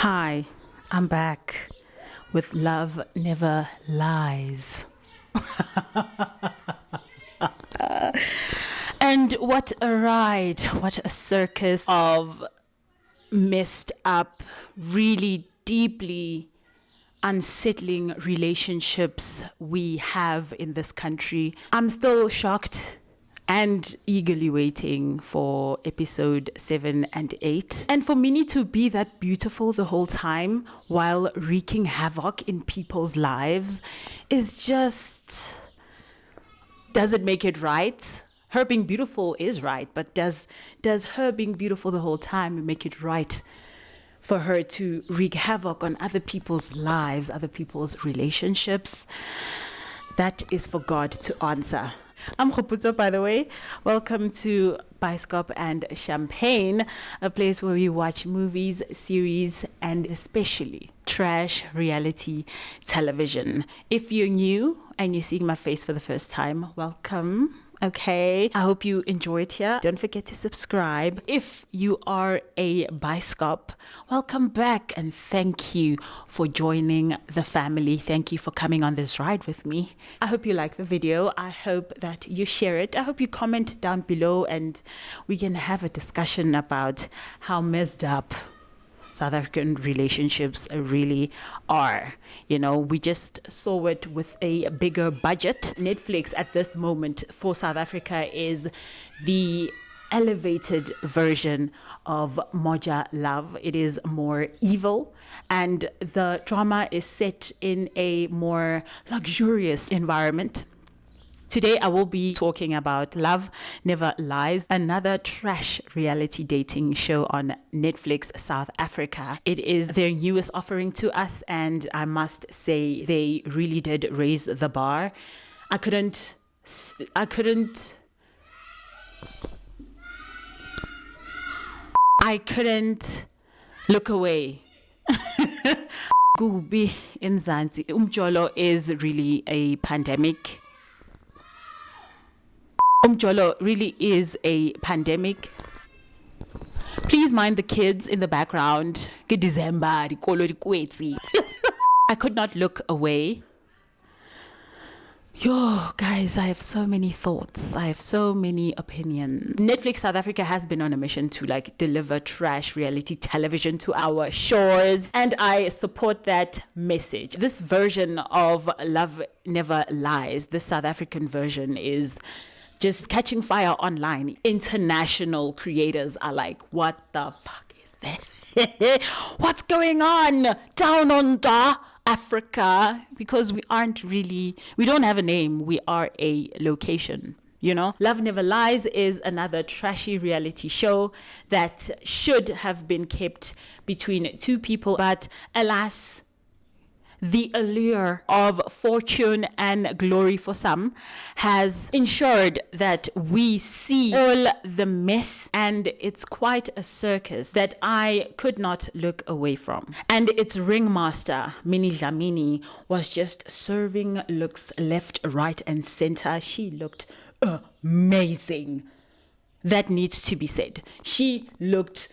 Hi, I'm back with Love Never Lies. And what a ride, what a circus of messed up, really deeply unsettling relationships we have in this country. I'm still shocked and eagerly waiting for episode 7 and 8. And for Minnie to be that beautiful the whole time while wreaking havoc in people's lives is just... Does it make it right? Her being beautiful is right, but does her being beautiful the whole time make it right for her to wreak havoc on other people's lives, other people's relationships? That is for God to answer. I'm Khuputo, by the way. Welcome to Bioscope and Champagne, a place where we watch movies, series, and especially trash reality television. If you're new and you're seeing my face for the first time, welcome. Okay, I hope you enjoy it here. Don't forget to subscribe. If you are a Bioscope, welcome back and thank you for joining the family. Thank you for coming on this ride with me. I hope you like the video. I hope that you share it. I hope you comment down below and we can have a discussion about how messed up South African relationships really are. You know, we just saw it with a bigger budget. Netflix at this moment for South Africa is the elevated version of Moja Love. It is more evil and the drama is set in a more luxurious environment. Today, I will be talking about Love Never Lies, another trash reality dating show on Netflix South Africa. It is their newest offering to us, and I must say they really did raise the bar. I couldn't look away. Kubi in Zanzi. Umjolo is really a pandemic. Umjolo really is a pandemic. Please mind the kids in the background. December, I could not look away. Yo, guys, I have so many thoughts. I have so many opinions. Netflix South Africa has been on a mission to deliver trash reality television to our shores. And I support that message. This version of Love Never Lies, the South African version, is just catching fire online. International creators are like, what the fuck is that? What's going on down under Africa? Because we don't have a name. We are a location, you know? Love Never Lies is another trashy reality show that should have been kept between two people. But alas, the allure of fortune and glory for some has ensured that we see all the mess, and it's quite a circus that I could not look away from. And its ringmaster, Minnie Dlamini, was just serving looks left, right, and center. She looked amazing. That needs to be said. She looked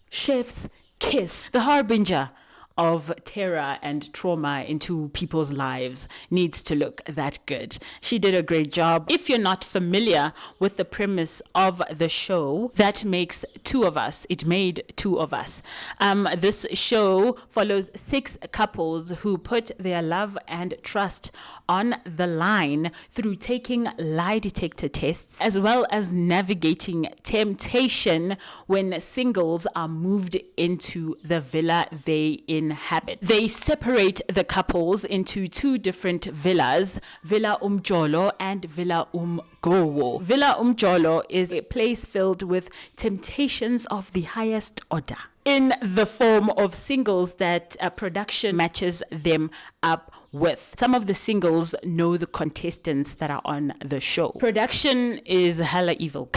chef's kiss, the harbinger of terror and trauma into people's lives needs to look that good. She did a great job. If you're not familiar with the premise of the show, that makes two of us. It made two of us. This show follows 6 couples who put their love and trust on the line through taking lie detector tests, as well as navigating temptation when singles are moved into the villa they inhabit. They separate the couples into 2 different villas, Villa Umjolo and Villa Umgowo. Villa Umjolo is a place filled with temptations of the highest order, in the form of singles that production matches them up with. Some of the singles know the contestants that are on the show. Production is hella evil.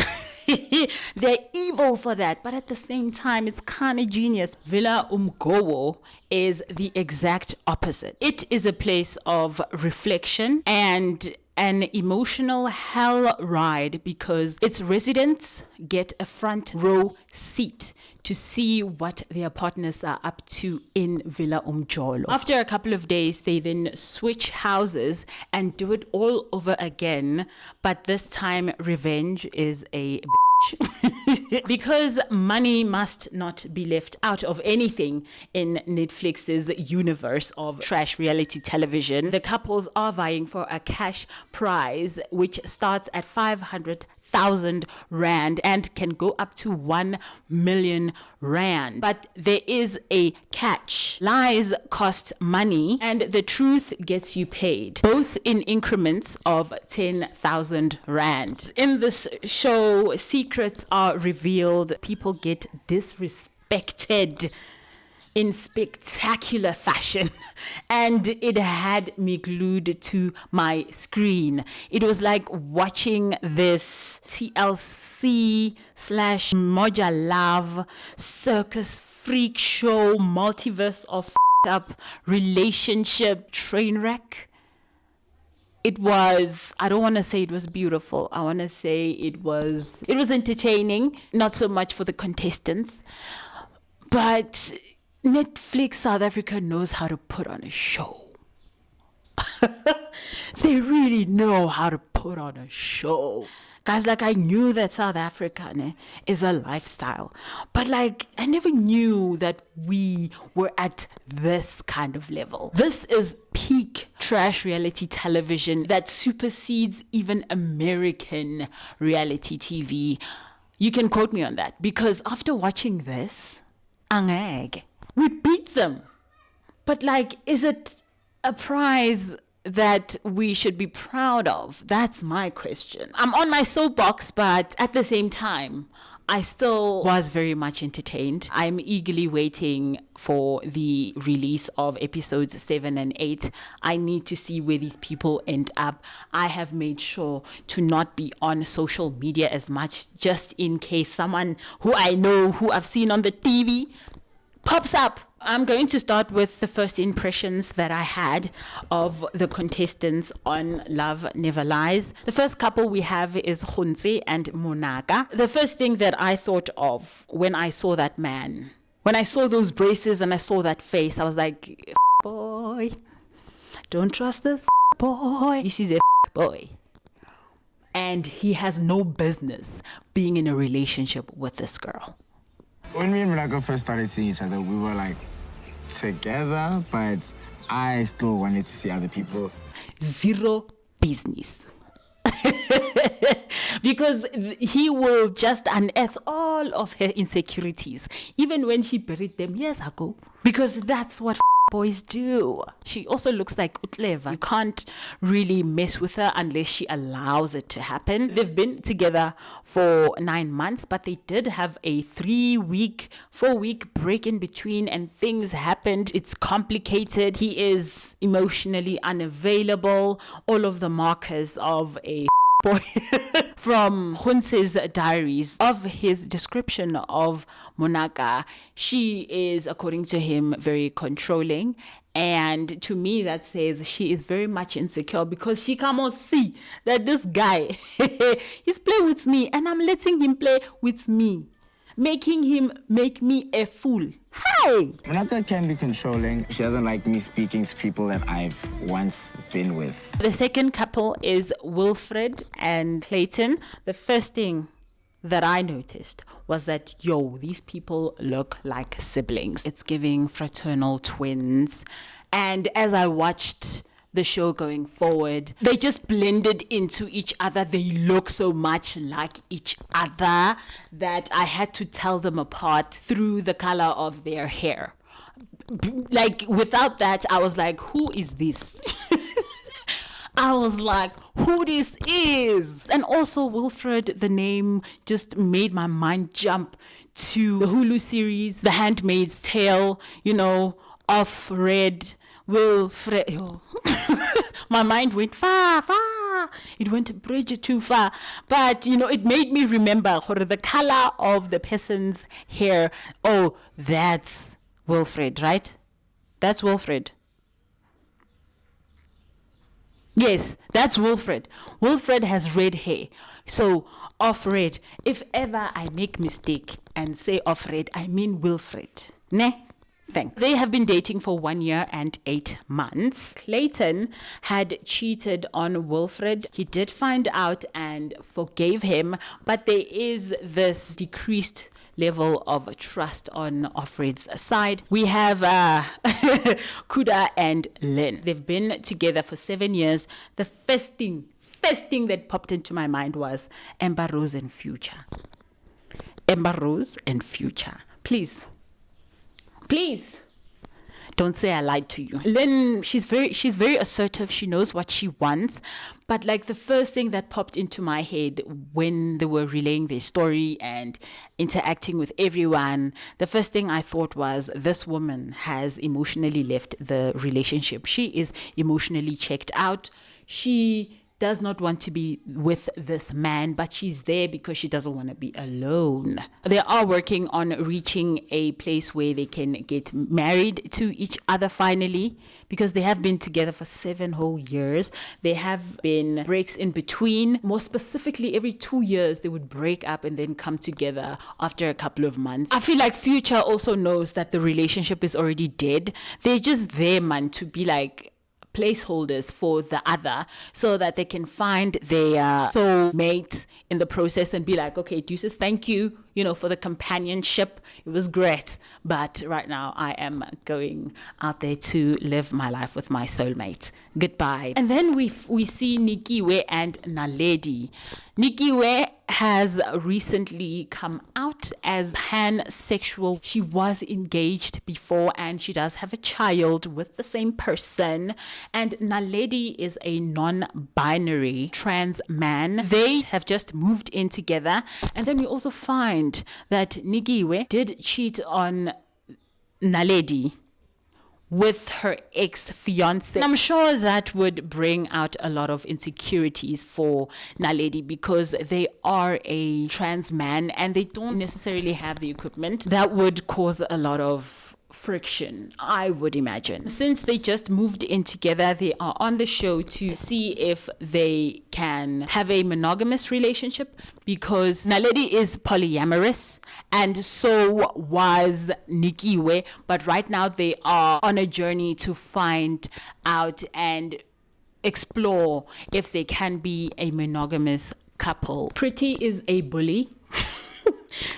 They're evil for that, but at the same time, it's kind of genius. Villa Umgowo is the exact opposite. It is a place of reflection and an emotional hell ride because its residents get a front row seat to see what their partners are up to in Villa Umjolo. After a couple of days, they then switch houses and do it all over again, but this time revenge is a because money must not be left out of anything in Netflix's universe of trash reality television. The couples are vying for a cash prize which starts at 500,000 rand and can go up to 1 million rand. But there is a catch. Lies cost money and the truth gets you paid, both in increments of 10,000 rand. In this show, secrets are revealed, people get disrespected in spectacular fashion, and it had me glued to my screen. It was like watching this TLC / Moja Love circus freak show multiverse of up relationship train wreck. It was, I don't want to say it was beautiful. I want to say it was entertaining, not so much for the contestants, but Netflix South Africa knows how to put on a show. They really know how to put on a show. Guys, like, I knew that South Africa is a lifestyle, but like, I never knew that we were at this kind of level. This is peak trash reality television that supersedes even American reality TV. You can quote me on that, because after watching this, we beat them. But like, is it a prize that we should be proud of? That's my question. I'm on my soapbox, but at the same time, I still was very much entertained. I'm eagerly waiting for the release of episodes 7 and 8. I need to see where these people end up. I have made sure to not be on social media as much, just in case someone who I know, who I've seen on the TV, pops up. I'm going to start with the first impressions that I had of the contestants on Love Never Lies. The first couple we have is Gontse and Munaka. The first thing that I thought of when I saw that man, when I saw those braces and I saw that face, I was like, boy, don't trust this boy. This is a boy. And he has no business being in a relationship with this girl. When me and Munaka first started seeing each other, we were like together, but I still wanted to see other people. Zero business. Because he will just unearth all of her insecurities, even when she buried them years ago. Because that's what boys do. She also looks like Utleva. You can't really mess with her unless she allows it to happen. They've been together for 9 months, but they did have a 4-week break in between, and things happened. It's complicated. He is emotionally unavailable. All of the markers of a boy. From Gontse's diaries, of his description of Munaka, she is, according to him, very controlling. And to me, that says she is very much insecure, because she cannot see that this guy, he's playing with me and I'm letting him play with me, making him make me a fool. Hey! Munaka can be controlling. She doesn't like me speaking to people that I've once been with. The second couple is Wilfred and Clayton. The first thing that I noticed was that, these people look like siblings. It's giving fraternal twins. And as I watched the show going forward, they just blended into each other. They look so much like each other that I had to tell them apart through the color of their hair. Like, without that, I was like, who is this? I was like, who this is? And also Wilfred, the name just made my mind jump to the Hulu series, The Handmaid's Tale, off red Wilfred. My mind went far. It went a bridge too far. But, it made me remember the color of the person's hair. Oh, that's Wilfred, right? That's Wilfred. Yes, that's Wilfred. Wilfred has red hair. So, off red. If ever I make mistake and say off red, I mean Wilfred. Ne? Thanks. They have been dating for 1 year and 8 months. Clayton had cheated on Wilfred. He did find out and forgave him, but there is this decreased level of trust on Offred's side. We have Kuda and Lynn. They've been together for 7 years. The first thing that popped into my mind was Amber Rose and Future. Amber Rose and Future. Please, don't say I lied to you. Lynn, she's very assertive. She knows what she wants. But like the first thing that popped into my head when they were relaying their story and interacting with everyone, the first thing I thought was, this woman has emotionally left the relationship. She is emotionally checked out. She does not want to be with this man, but she's there because she doesn't want to be alone. They are working on reaching a place where they can get married to each other finally, because they have been together for 7 whole years. There have been breaks in between. More specifically, every 2 years they would break up and then come together after a couple of months. I feel like Future also knows that the relationship is already dead. They're just there, man, to be like placeholders for the other, so that they can find their soulmate in the process and be like, okay, deuces, thank you, for the companionship. It was great, but right now I am going out there to live my life with my soulmate. Goodbye. And then we see Nikiwe and Naledi. Nikiwe has recently come out as pansexual. She was engaged before and she does have a child with the same person. And Naledi is a non-binary trans man. They have just moved in together. And then we also find that Nikiwe did cheat on Naledi with her ex-fiance. And I'm sure that would bring out a lot of insecurities for Naledi, because they are a trans man and they don't necessarily have the equipment. That would cause a lot of friction, I would imagine. Since they just moved in together, they are on the show to see if they can have a monogamous relationship, because Naledi is polyamorous and so was Nikiwe, but right now they are on a journey to find out and explore if they can be a monogamous couple. Pretty is a bully.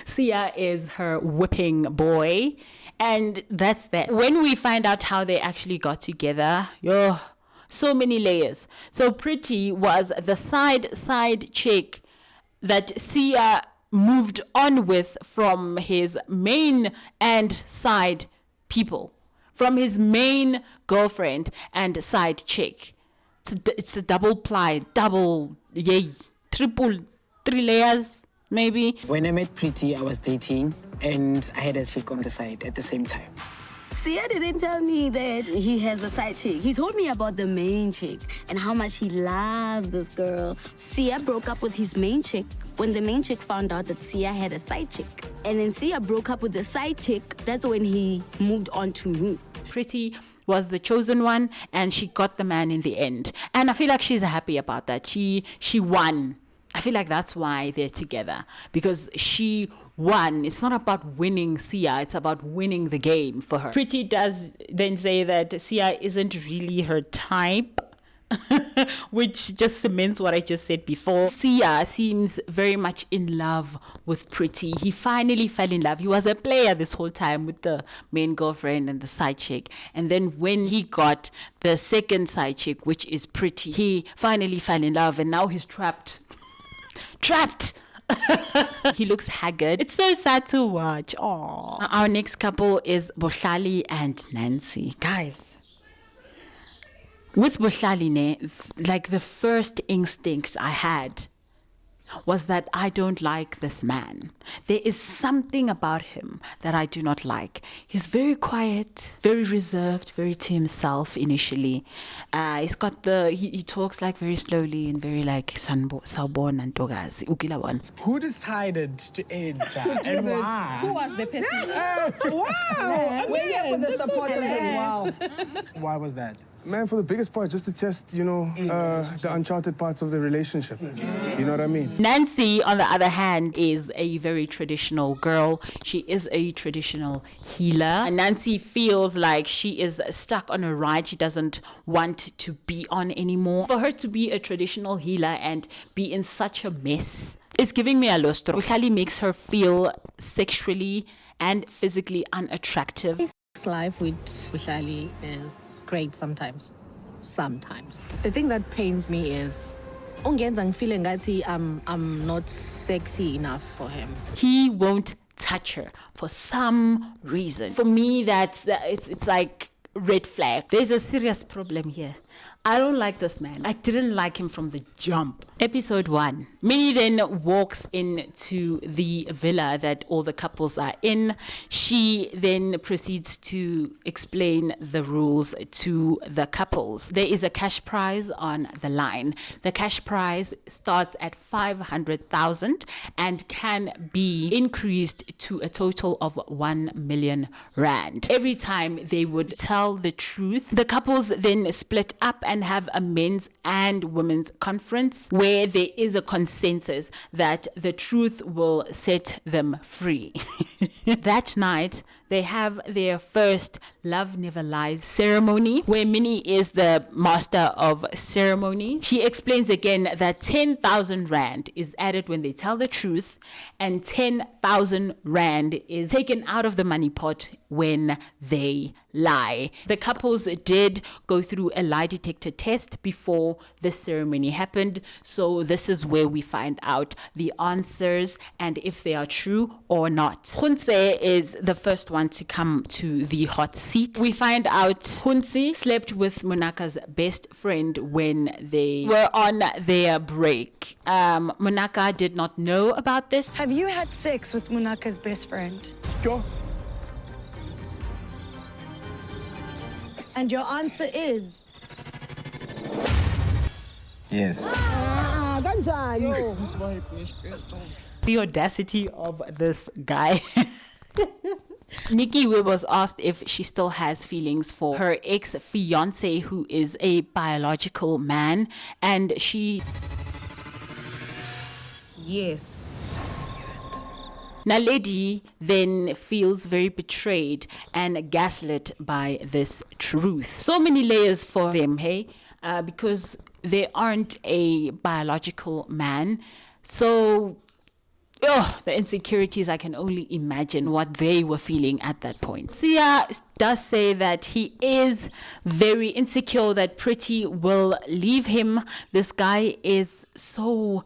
Sia is her whipping boy. And that's that. When we find out how they actually got together, so many layers. So Pretty was the side chick that Sia moved on with from his main and side people, from his main girlfriend and side chick. It's a double ply, triple, 3 layers. Maybe. When I met Pretty, I was dating and I had a chick on the side at the same time. Sia didn't tell me that he has a side chick. He told me about the main chick and how much he loves this girl. Sia broke up with his main chick when the main chick found out that Sia had a side chick. And then Sia broke up with the side chick. That's when he moved on to me. Pretty was the chosen one and she got the man in the end. And I feel like she's happy about that. She won. I feel like that's why they're together, because she won. It's not about winning Sia, it's about winning the game for her. Pretty does then say that Sia isn't really her type, which just cements what I just said before. Sia seems very much in love with Pretty. He finally fell in love. He was a player this whole time with the main girlfriend and the side chick. And then when he got the second side chick, which is Pretty, he finally fell in love and now he's trapped. He looks haggard. It's so sad to watch. Aww. Our next couple is Bohlale and Nancy. Guys, with Bohlale, like the first instinct I had was that I don't like this man. There is something about him that I do not like. He's very quiet, very reserved, very to himself initially. He's got he talks like very slowly and very like Sawubona and Ntokazi. Ukila. Who decided to enter and why? Who was the person? Wow! We're here for the supporters as well. Why was that? Man, for the biggest part, just to test, the uncharted parts of the relationship. You know what I mean? Nancy, on the other hand, is a very traditional girl. She is a traditional healer. And Nancy feels like she is stuck on a ride she doesn't want to be on anymore. For her to be a traditional healer and be in such a mess, it's giving me a lustro. Bohlale makes her feel sexually and physically unattractive. Life with Bohlale is great sometimes. The thing that pains me is I'm feeling that I'm not sexy enough for him. He won't touch her for some reason. For me, it's like red flag. There's a serious problem here. I don't like this man. I didn't like him from the jump. Episode 1. Minnie then walks into the villa that all the couples are in. She then proceeds to explain the rules to the couples. There is a cash prize on the line. The cash prize starts at 500,000 and can be increased to a total of 1 million rand. Every time they would tell the truth, the couples then split up and have a men's and women's conference where there is a consensus that the truth will set them free. That night, they have their first Love Never Lies ceremony where Minnie is the master of ceremony. She explains again that 10,000 rand is added when they tell the truth and 10,000 rand is taken out of the money pot when they lie. The couples did go through a lie detector test before the ceremony happened, so this is where we find out the answers and if they are true or not. Gontse is the first one to come to the hot seat. We find out Gontse slept with Munaka's best friend when they were on their break. Munaka did not know about this. Have you had sex with Munaka's best friend? Sure. And your answer is? Yes. The audacity of this guy. Nikiwe was asked if she still has feelings for her ex-fiancé who is a biological man, and she... Yes. Naledi then feels very betrayed and gaslit by this truth. So many layers for them, hey? Because they aren't a biological man. So, the insecurities, I can only imagine what they were feeling at that point. Sia does say that he is very insecure that Pretty will leave him. This guy is so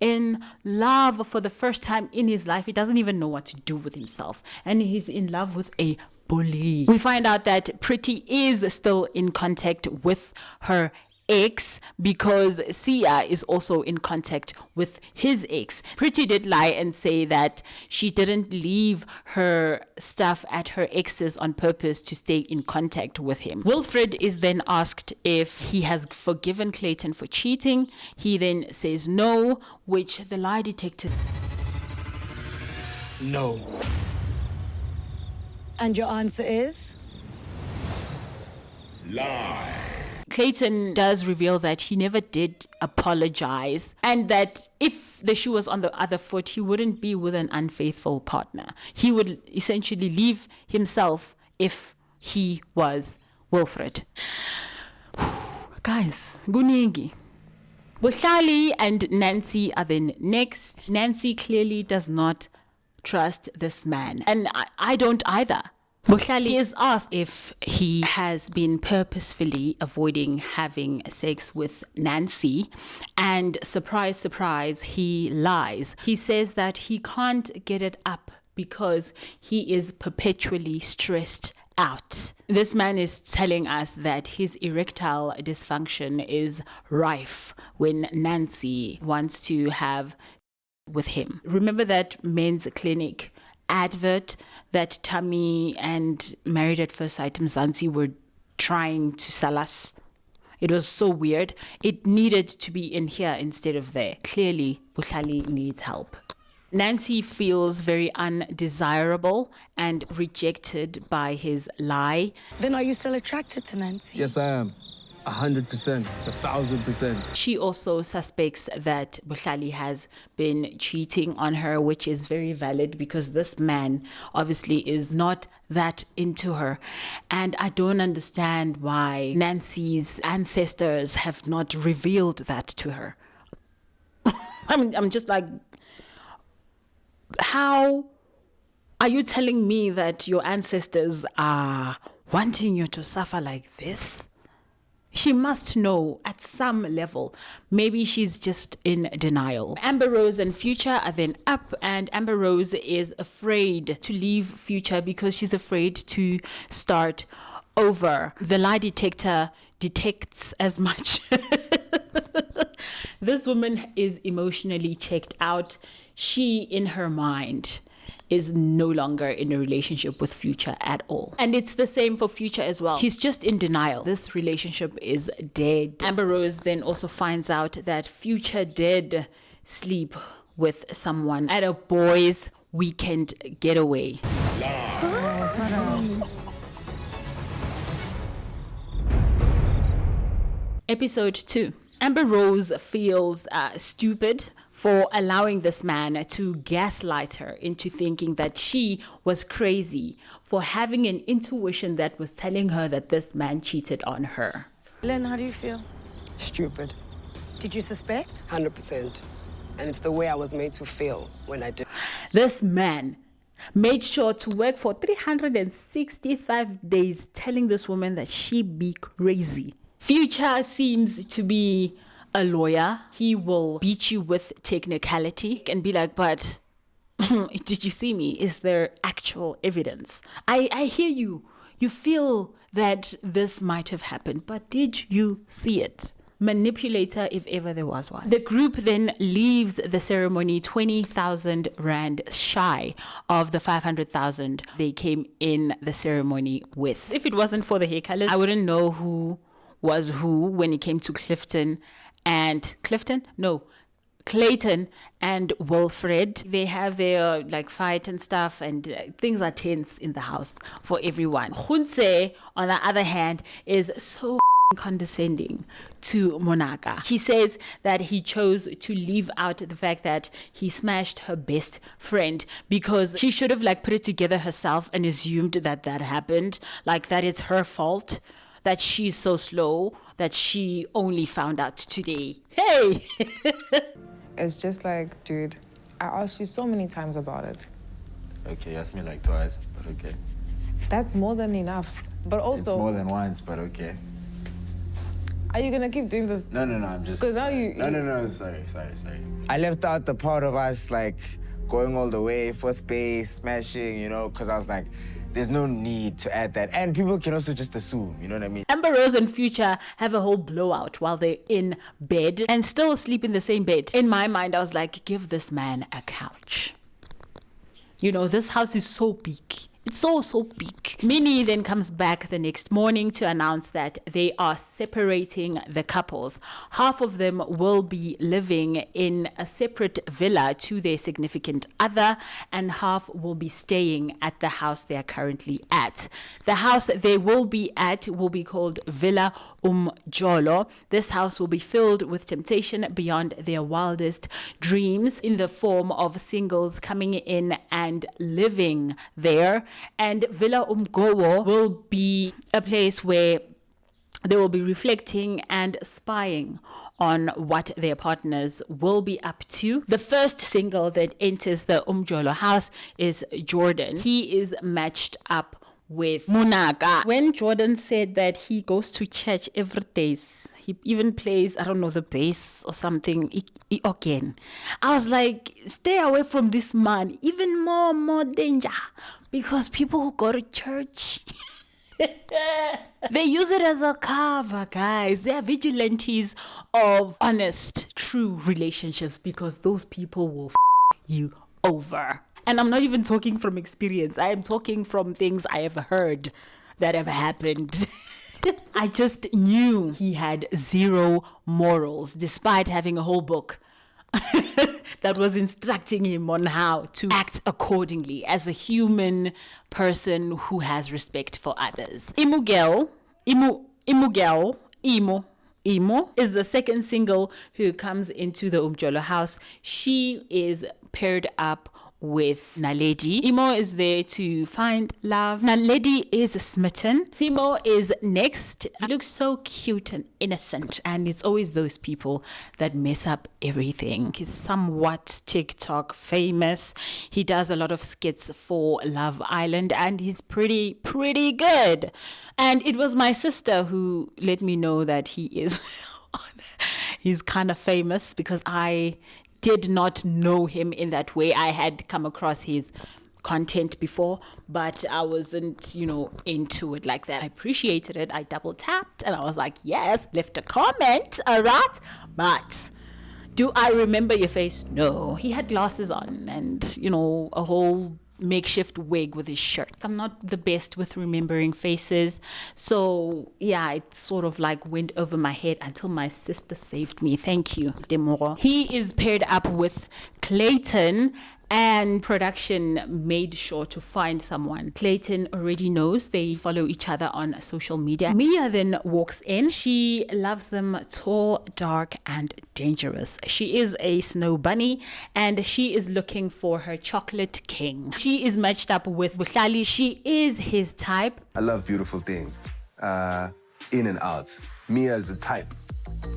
in love for the first time in his life. He doesn't even know what to do with himself. And he's in love with a bully. We find out that Pretty is still in contact with her ex because Sia is also in contact with his ex. Pretty did lie and say that she didn't leave her stuff at her ex's on purpose to stay in contact with him. Wilfred is then asked if he has forgiven Clayton for cheating. He then says no, which the lie detector... No. And your answer is? Lie. Clayton does reveal that he never did apologize and that if the shoe was on the other foot, he wouldn't be with an unfaithful partner. He would essentially leave himself if he was Wilfred. Guys, kuningi. Bohlale and Nancy are then next. Nancy clearly does not trust this man, and I don't either. Bohlale is asked if he has been purposefully avoiding having sex with Nancy, and surprise, surprise, he lies. He says that he can't get it up because he is perpetually stressed out. This man is telling us that his erectile dysfunction is rife when Nancy wants to have with him. Remember that men's clinic advert that Tammy and Married at First Sight Mzansi were trying to sell us? It was so weird. It needed to be in here instead of there. Clearly, Bohlale needs help. Nancy feels very undesirable and rejected by his lie. Then are you still attracted to Nancy? Yes, I am. 100%, 1,000%. She also suspects that Bohlale has been cheating on her, which is very valid because this man obviously is not that into her. And I don't understand why Nancy's ancestors have not revealed that to her. I'm just like, how are you telling me that your ancestors are wanting you to suffer like this? She must know at some level. Maybe she's just in denial. Amber Rose and Future are then up, and Amber Rose is afraid to leave Future because she's afraid to start over. The lie detector detects as much. This woman is emotionally checked out. She, in her mind, is no longer in a relationship with Future at all. And it's the same for Future as well. He's just in denial. This relationship is dead. Amber Rose then also finds out that Future did sleep with someone at a boys' weekend getaway. Episode 2. Amber Rose feels stupid for allowing this man to gaslight her into thinking that she was crazy, for having an intuition that was telling her that this man cheated on her. Lynn, how do you feel? Stupid. Did you suspect? 100%. And it's the way I was made to feel when I did. This man made sure to work for 365 days telling this woman that she be crazy. Future seems to be a lawyer. He will beat you with technicality and be like, but did you see me? Is there actual evidence? I hear you. You feel that this might have happened, but did you see it? Manipulator, if ever there was one. The group then leaves the ceremony 20,000 rand shy of the 500,000 they came in the ceremony with. If it wasn't for the hair colors, I wouldn't know who was who when it came to Clayton and Wilfred. They have their fight and stuff, and things are tense in the house for everyone. Gontse, on the other hand, is so condescending to Munaka. He says that he chose to leave out the fact that he smashed her best friend because she should have put it together herself and assumed that happened, that it's her fault, that she's so slow, that she only found out today. Hey! It's just dude, I asked you so many times about it. Okay, you asked me twice, but okay. That's more than enough. But also... It's more than once, but okay. Are you gonna keep doing this? No, I'm just... Because now you... No, sorry. I left out the part of us, going all the way, fourth base, smashing, because I was like, there's no need to add that. And people can also just assume, you know what I mean? Amber Rose and Future have a whole blowout while they're in bed and still sleep in the same bed. In my mind, I was like, give this man a couch. This house is so big. It's so big. Minnie then comes back the next morning to announce that they are separating the couples. Half of them will be living in a separate villa to their significant other, and half will be staying at the house they are currently at. The house they will be at will be called Villa Umjolo. This house will be filled with temptation beyond their wildest dreams in the form of singles coming in and living there. And Villa Umgowo will be a place where they will be reflecting and spying on what their partners will be up to. The first single that enters the Umjolo house is Jordan. He is matched up with Munaka. When Jordan said that he goes to church every day, he even plays, the bass or something again. I was like, stay away from this man. Even more danger. Because people who go to church, they use it as a cover, guys. They are vigilantes of honest, true relationships because those people will you over. And I'm not even talking from experience. I am talking from things I have heard that have happened. I just knew he had zero morals despite having a whole book. that was instructing him on how to act accordingly as a human person who has respect for others. Imo is the second single who comes into the Umjolo house. She is paired up with Naledi. Imo is there to find love. Naledi is smitten. Simo is next. He looks so cute and innocent, and it's always those people that mess up everything. He's somewhat TikTok famous. He does a lot of skits for Love Island, and he's pretty good. And it was my sister who let me know that he's kind of famous, because I did not know him in that way. I had come across his content before, but I wasn't, into it like that. I appreciated it. I double tapped and I was like, yes, left a comment, all right? But do I remember your face? No. He had glasses on and, a whole makeshift wig with his shirt. I'm not the best with remembering faces, so yeah, it sort of went over my head until my sister saved me. Thank you, Demoro. He is paired up with Clayton, and production made sure to find someone. Clayton already knows. They follow each other on social media. Mia then walks in. She loves them tall, dark, and dangerous. She is a snow bunny, and she is looking for her chocolate king. She is matched up with Bohlale. She is his type. I love beautiful things. In and out. Mia is a type.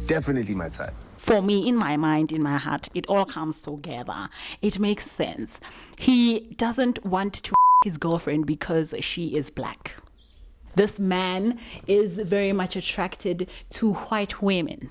Definitely my type. For me, in my mind, in my heart, it all comes together. It makes sense. He doesn't want to his girlfriend because she is black. This man is very much attracted to white women.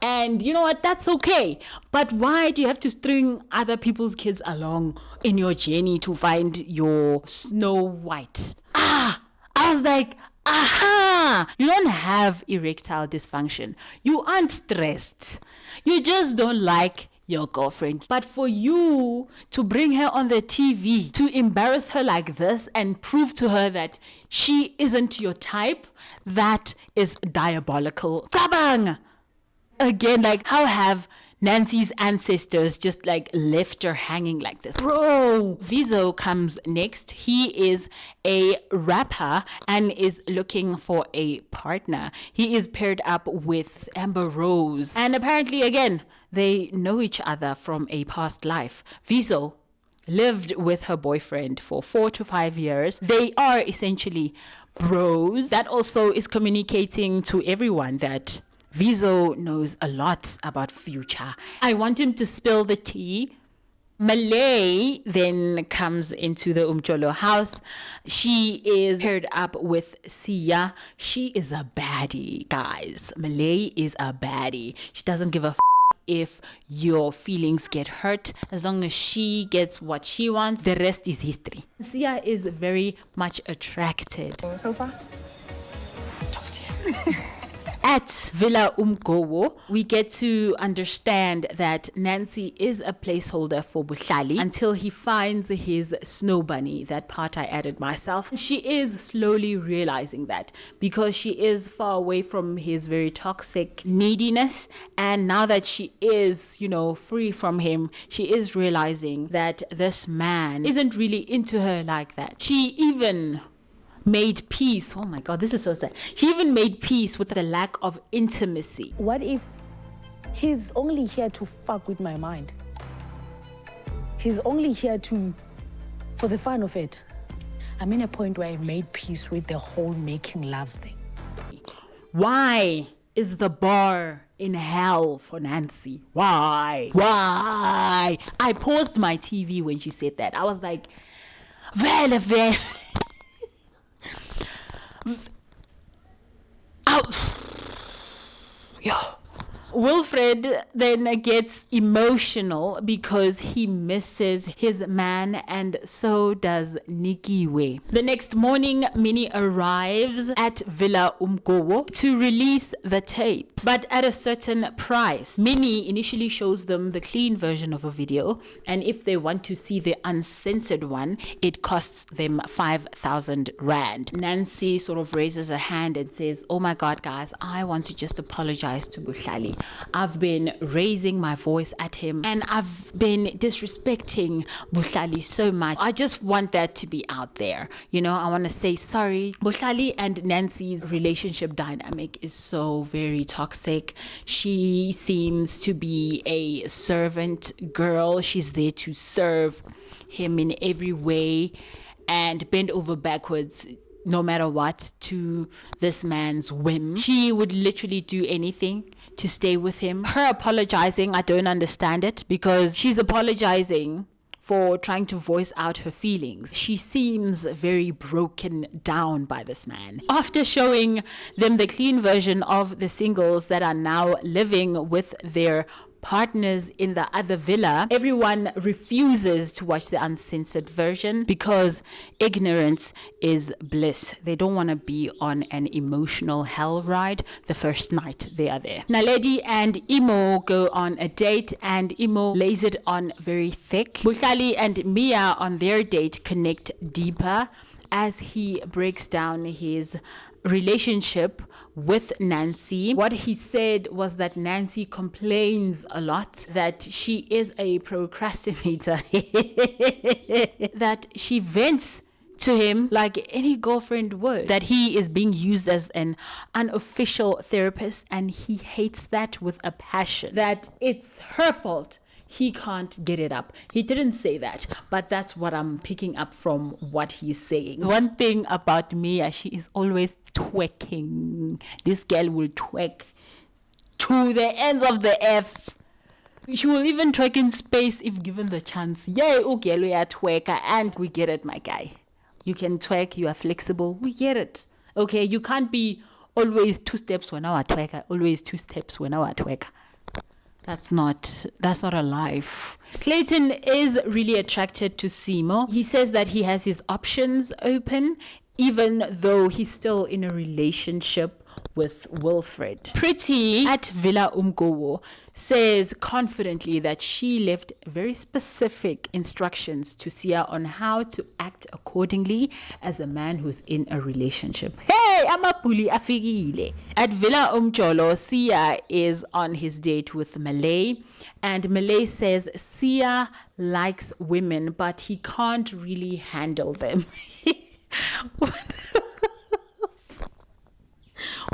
And you know what? That's okay. But why do you have to string other people's kids along in your journey to find your Snow White? I was like, aha! You don't have erectile dysfunction. You aren't stressed. You just don't like your girlfriend. But for you to bring her on the TV, to embarrass her like this and prove to her that she isn't your type, that is diabolical. Tabang! Again, how have Nancy's ancestors just left her hanging like this? Bro! Vizo comes next. He is a rapper and is looking for a partner. He is paired up with Amber Rose. And apparently, again, they know each other from a past life. Vizo lived with her boyfriend for 4 to 5 years. They are essentially bros. That also is communicating to everyone that Vizo knows a lot about Future. I want him to spill the tea. Malay then comes into the Umjolo house. She is paired up with Sia. She is a baddie, guys. Malay is a baddie. She doesn't give a if your feelings get hurt. As long as she gets what she wants, the rest is history. Sia is very much attracted. So far? At Villa Umgowo, we get to understand that Nancy is a placeholder for Bohlale until he finds his snow bunny. That part I added myself. She is slowly realizing that because she is far away from his very toxic neediness, and now that she is, free from him, she is realizing that this man isn't really into her like that. She even made peace. Oh my God, this is so sad. She even made peace with the lack of intimacy. What if he's only here to fuck with my mind? He's only here for the fun of it. I'm in a point where I made peace with the whole making love thing. Why is the bar in hell for Nancy? Why? I paused my TV when she said that. I was like, vele. Wilfred then gets emotional because he misses his man, and so does Nikiwe. The next morning, Minnie arrives at Villa Umgowo to release the tapes, but at a certain price. Minnie initially shows them the clean version of a video, and if they want to see the uncensored one, it costs them 5,000 rand. Nancy sort of raises her hand and says, oh my God, guys, I want to just apologize to Bohlale I've been raising my voice at him, and I've been disrespecting Bohlale so much. I just want that to be out there. You know, I want to say sorry. Bohlale and Nancy's relationship dynamic is so very toxic. She seems to be a servant girl. She's there to serve him in every way and bend over backwards no matter what to this man's whim. She would literally do anything to stay with him. Her apologizing, I don't understand it, because she's apologizing for trying to voice out her feelings. She seems very broken down by this man. After showing them the clean version of the singles that are now living with their partners in the other villa, everyone refuses to watch the uncensored version because ignorance is bliss. They don't want to be on an emotional hell ride the first night they are there. Naledi and Imo go on a date, and Imo lays it on very thick. Bohlale and Mia on their date connect deeper as he breaks down his relationship with Nancy. What he said was that Nancy complains a lot, that she is a procrastinator, that she vents to him like any girlfriend would, that he is being used as an unofficial therapist, and he hates that with a passion, that it's her fault he can't get it up. He didn't say that, but that's what I'm picking up from what he's saying. One thing about Mia, she is always twerking. This girl will twerk to the ends of the earth. She will even twerk in space if given the chance. Yay, okay, we are twerker, and we get it, my guy. You can twerk, you are flexible, we get it. Okay, you can't be always 2 steps when I are twerker, always 2 steps when I are twerker. That's not a life. Clayton is really attracted to Simo. He says that he has his options open, even though he's still in a relationship with Wilfred. Pretty at Villa Umgowo says confidently that she left very specific instructions to Sia on how to act accordingly as a man who's in a relationship. Hey, I'm a bully afigile. At Villa Umjolo, Sia is on his date with Malay, and Malay says Sia likes women, but he can't really handle them.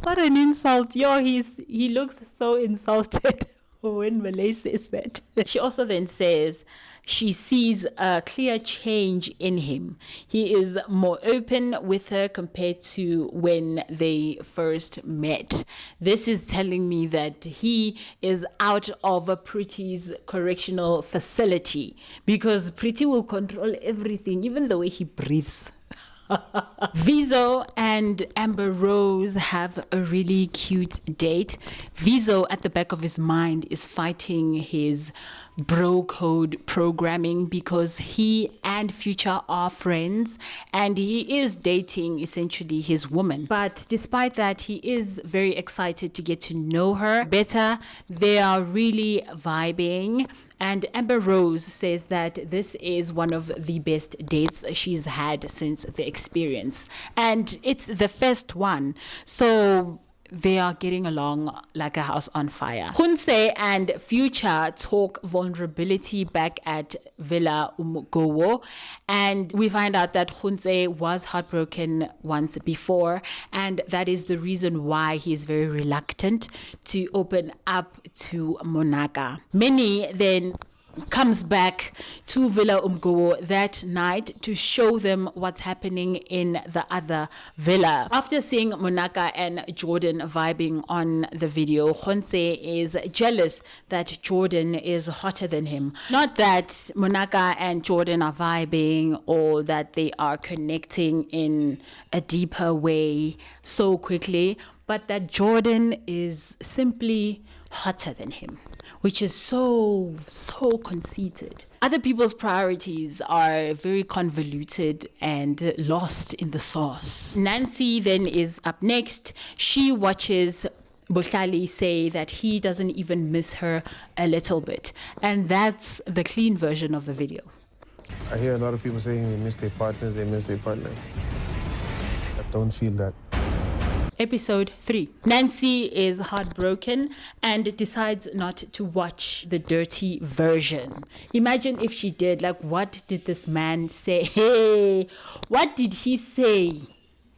What an insult. Yo, he looks so insulted when Malay says that. She also then says she sees a clear change in him. He is more open with her compared to when they first met. This is telling me that he is out of a Pretty's correctional facility, because Pretty will control everything, even the way he breathes. Vizo and Amber Rose have a really cute date. Vizo, at the back of his mind, is fighting his bro code programming because he and Future are friends and he is dating essentially his woman. But despite that, he is very excited to get to know her better. They are really vibing. And Amber Rose says that this is one of the best dates she's had since the experience. And it's the first one. So they are getting along like a house on fire. Gontse and Future talk vulnerability back at Villa Umgowo, and we find out that Gontse was heartbroken once before, and that is the reason why he is very reluctant to open up to Munaka. Minnie then comes back to Villa Umgowo that night to show them what's happening in the other villa. After seeing Munaka and Jordan vibing on the video, Gontse is jealous that Jordan is hotter than him. Not that Munaka and Jordan are vibing or that they are connecting in a deeper way so quickly, but that Jordan is simply hotter than him, which is so conceited. Other people's priorities are very convoluted and lost in the sauce. Nancy then is up next. She watches Bohlale say that he doesn't even miss her a little bit. And that's the clean version of the video. I hear a lot of people saying they miss their partners, they miss their partner. I don't feel that. Episode 3. Nancy is heartbroken and decides not to watch the dirty version. Imagine if she did. Like, what did this man say? Hey, what did he say?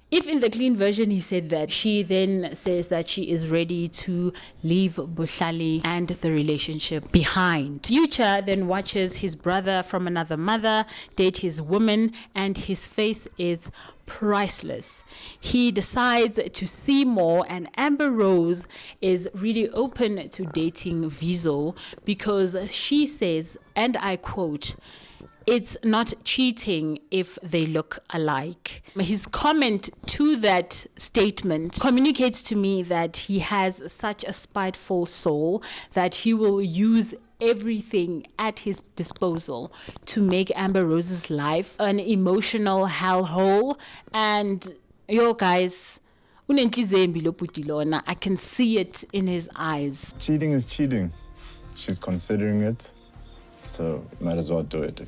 If in the clean version he said that, she then says that she is ready to leave Bohlale and the relationship behind. Future then watches his brother from another mother date his woman, and his face is priceless. He decides to see more, and Amber Rose is really open to dating Vizo because she says, and I quote, "It's not cheating if they look alike." His comment to that statement communicates to me that he has such a spiteful soul that he will use everything at his disposal to make Amber Rose's life an emotional hellhole. And yo guys, I can see it in his eyes. Cheating is cheating. She's considering it, so might as well do it.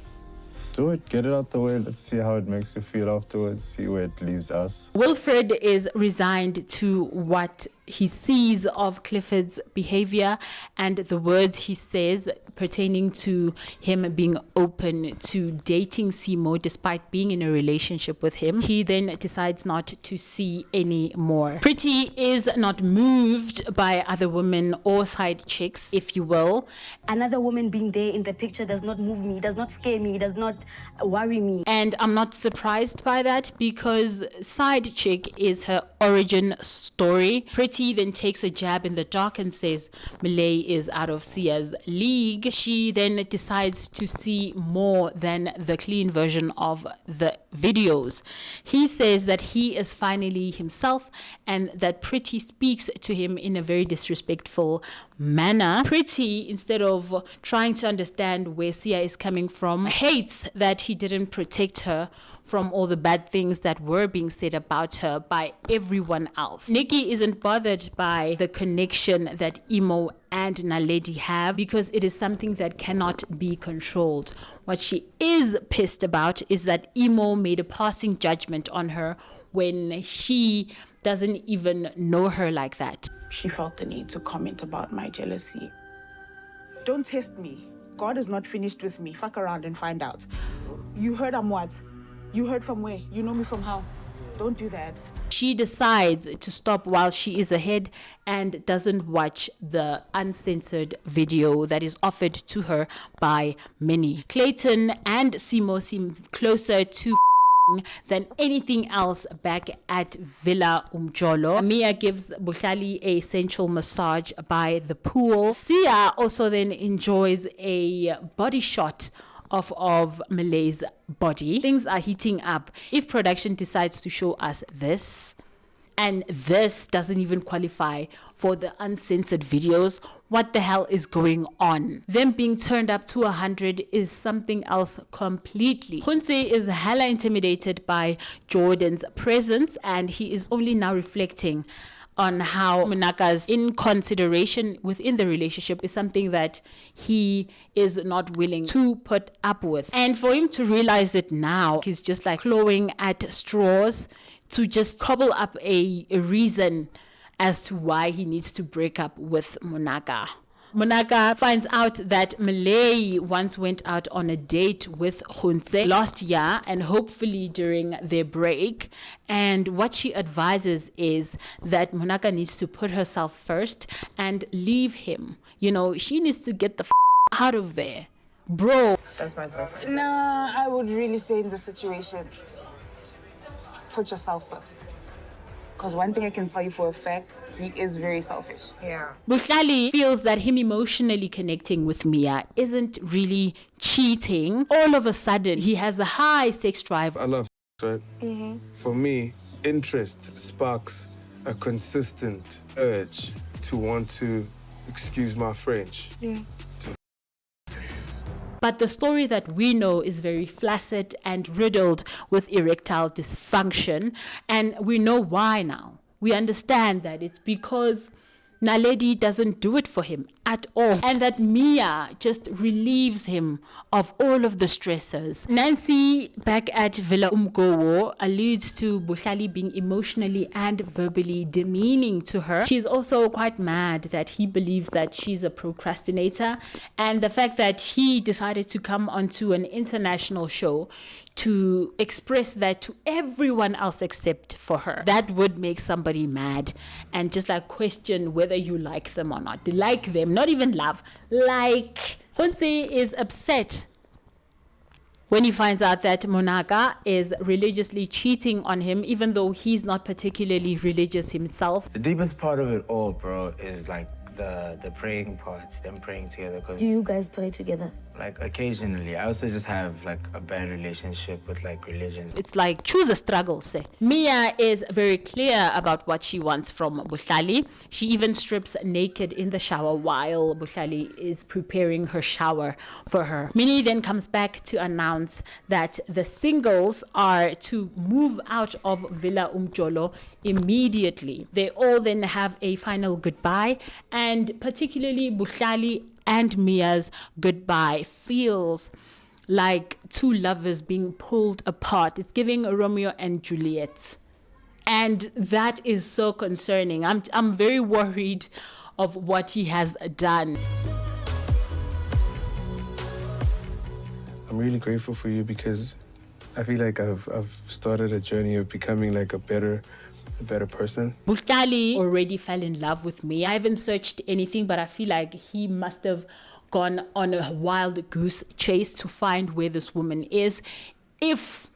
Do it, get it out the way. Let's see how it makes you feel afterwards, see where it leaves us. Wilfred is resigned to what he sees of Clifford's behavior and the words he says pertaining to him being open to dating Simo despite being in a relationship with him. He then decides not to see any more. Pretty is not moved by other women or side chicks, if you will. Another woman being there in the picture does not move me, does not scare me, does not worry me. And I'm not surprised by that because side chick is her origin story. Pretty then takes a jab in the dark and says Malay is out of Sia's league. She then decides to see more than the clean version of the videos. He says that he is finally himself and that Pretty speaks to him in a very disrespectful manner. Pretty, instead of trying to understand where Sia is coming from, hates that he didn't protect her from all the bad things that were being said about her by everyone else. Nikki isn't bothered by the connection that Imo and Naledi have because it is something that cannot be controlled. What she is pissed about is that Imo made a passing judgment on her when she doesn't even know her like that. She felt the need to comment about my jealousy. Don't test me. God is not finished with me. Fuck around and find out. You heard I'm what? You heard from where? You know me from how? Don't do that. She decides to stop while she is ahead and doesn't watch the uncensored video that is offered to her by Minnie. Clayton and Simo seem closer to than anything else back at Villa Umjolo. Mia gives Bohlale a sensual massage by the pool. Sia also then enjoys a body shot of Malay's body. Things are heating up. If production decides to show us this, and this doesn't even qualify for the uncensored videos, what the hell is going on? Them being turned up to 100 is something else completely. Gontse is hella intimidated by Jordan's presence, and he is only now reflecting on how Munaka's inconsideration within the relationship is something that he is not willing to put up with. And for him to realize it now, he's just like clawing at straws to just cobble up a reason as to why he needs to break up with Munaka. Munaka finds out that Malay once went out on a date with Gontse last year and hopefully during their break. And what she advises is that Munaka needs to put herself first and leave him. You know, she needs to get the out of there. Bro. That's my preference. Nah, I would really say in this situation, put yourself first. Because one thing I can tell you for a fact, he is very selfish. Yeah. Bohlale feels that him emotionally connecting with Mia isn't really cheating. All of a sudden, he has a high sex drive. I love right? For me, interest sparks a consistent urge to want to, excuse my French, But the story that we know is very flaccid and riddled with erectile dysfunction. And we know why now. We understand that it's because Naledi doesn't do it for him at all, and that Mia just relieves him of all of the stressors. Nancy, back at Villa Umgowo, alludes to Bohlale being emotionally and verbally demeaning to her. She's also quite mad that he believes that she's a procrastinator, and the fact that he decided to come onto an international show to express that to everyone else except for her. That would make somebody mad and just like question whether you like them or not. Like them, not even love. Like, Gontse is upset when he finds out that Munaka is religiously cheating on him, even though he's not particularly religious himself. The deepest part of it all, bro, is like the praying part, them praying together. Do you guys pray together? Like occasionally. I also just have like a bad relationship with like religions. It's like choose a struggle, say. Mia is very clear about what she wants from Bohlale. She even strips naked in the shower while Bohlale is preparing her shower for her. Minnie then comes back to announce that the singles are to move out of Villa Umjolo immediately. They all then have a final goodbye, and particularly Bohlale and Mia's goodbye feels like two lovers being pulled apart. It's giving Romeo and Juliet. And that is so concerning. I'm very worried of what he has done. I'm really grateful for you because I feel like I've started a journey of becoming like a better person. Bohlale already fell in love with me. I haven't searched anything, but I feel like he must have gone on a wild goose chase to find where this woman is. If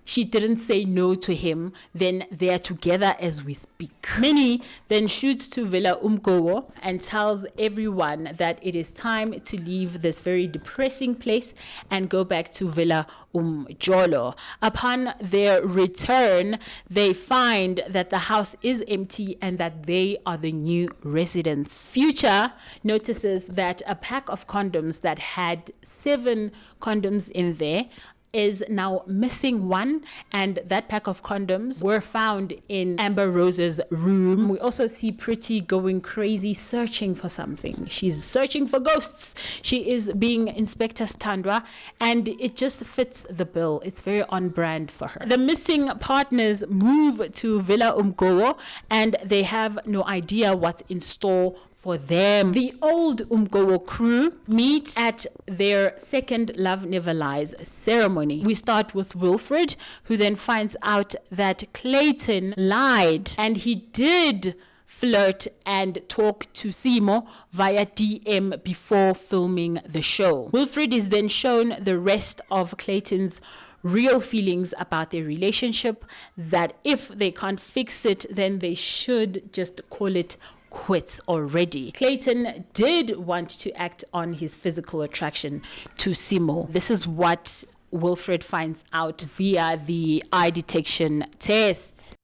she didn't say no to him, then they are together as we speak. Minnie then shoots to Villa Umgowo and tells everyone that it is time to leave this very depressing place and go back to Villa Umjolo. Upon their return, they find that the house is empty and that they are the new residents. Future notices that a pack of condoms that had 7 condoms in there is now missing one, and that pack of condoms were found in Amber Rose's room. We also see Pretty going crazy searching for something. She's searching for ghosts. She is being Inspector Standra, and it just fits the bill. It's very on brand for her. The missing partners move to Villa Umgowo, and they have no idea what's in store for them. The old Umgowo crew meet at their second Love Never Lies ceremony. We start with Wilfred, who then finds out that Clayton lied, and he did flirt and talk to Simo via DM before filming the show. Wilfred is then shown the rest of Clayton's real feelings about their relationship, that if they can't fix it, then they should just call it quits already. Clayton did want to act on his physical attraction to Simo. This is what Wilfred finds out via the eye detection test.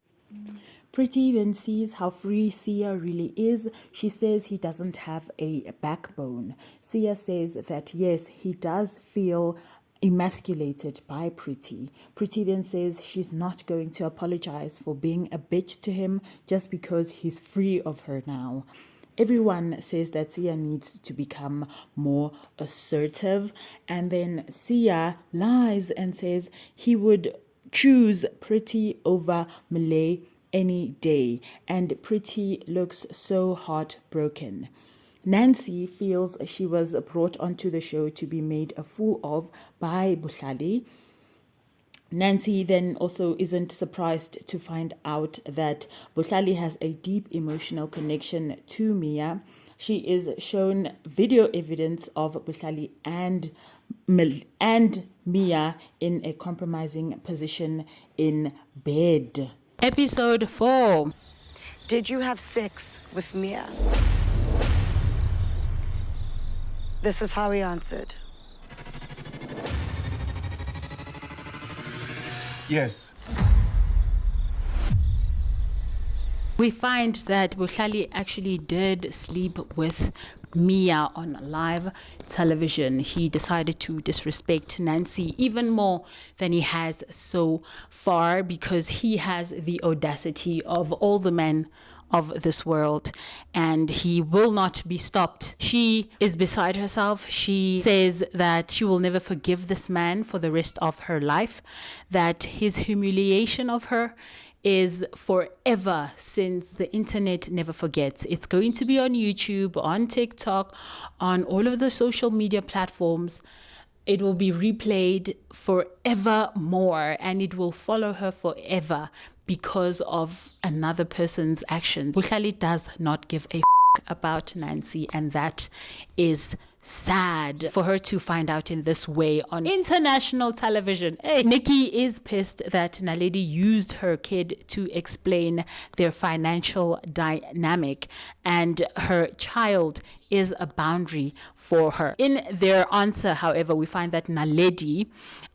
Pretty then sees how free Sia really is. She says he doesn't have a backbone. Sia says that yes, he does feel emasculated by Pretty. Pretty then says she's not going to apologize for being a bitch to him just because he's free of her now. Everyone says that Sia needs to become more assertive, and then Sia lies and says he would choose Pretty over Malay any day, and Pretty looks so heartbroken. Nancy feels she was brought onto the show to be made a fool of by Bohlale. Nancy then also isn't surprised to find out that Bohlale has a deep emotional connection to Mia. She is shown video evidence of Bohlale and Mia in a compromising position in bed. Episode 4. Did you have sex with Mia? This is how he answered. Yes. We find that Bohlale actually did sleep with Mia on live television. He decided to disrespect Nancy even more than he has so far because he has the audacity of all the men of this world, and he will not be stopped. She is beside herself. She says that she will never forgive this man for the rest of her life, that his humiliation of her is forever, since the internet never forgets. It's going to be on YouTube, on TikTok, on all of the social media platforms. It will be replayed forevermore, and it will follow her forever because of another person's actions. Bohlale does not give a about Nancy, and that is sad for her to find out in this way on international television. Hey, Nikki is pissed that Naledi used her kid to explain their financial dynamic, and her child is a boundary for her. In their answer, however, we find that Naledi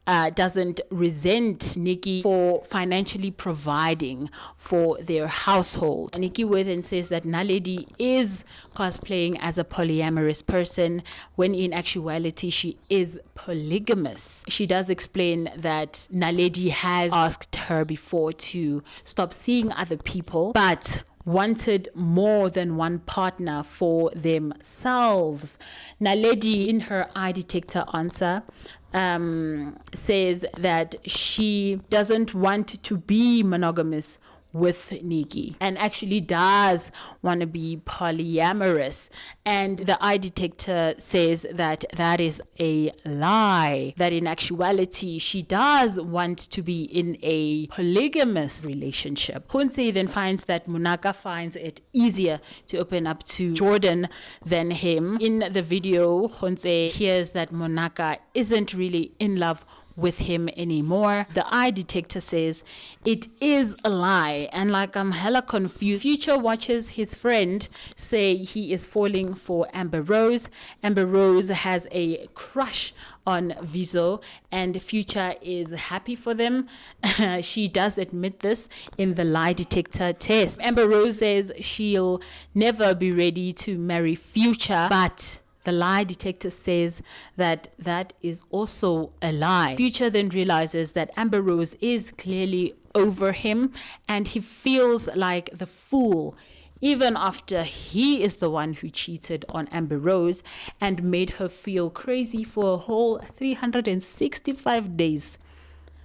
doesn't resent Nikki for financially providing for their household. Nikiwe then says that Naledi is cosplaying as a polyamorous person, when in actuality she is polygamous. She does explain that Naledi has asked her before to stop seeing other people, but wanted more than one partner for themselves. Naledi, in her eye detector answer, says that she doesn't want to be monogamous with Nikki, and actually does want to be polyamorous. And the eye detector says that that is a lie, that in actuality she does want to be in a polygamous relationship. Gontse then finds that Munaka finds it easier to open up to Jordan than him. In the video, Gontse hears that Munaka isn't really in love with him anymore. The eye detector says it is a lie, and like, I'm hella confused. Future watches his friend say he is falling for Amber Rose. Amber Rose has a crush on Viso, and Future is happy for them. She does admit this in the lie detector test. Amber Rose says she'll never be ready to marry Future, but the lie detector says that that is also a lie. Future then realizes that Amber Rose is clearly over him, and he feels like the fool, even after he is the one who cheated on Amber Rose and made her feel crazy for a whole 365 days,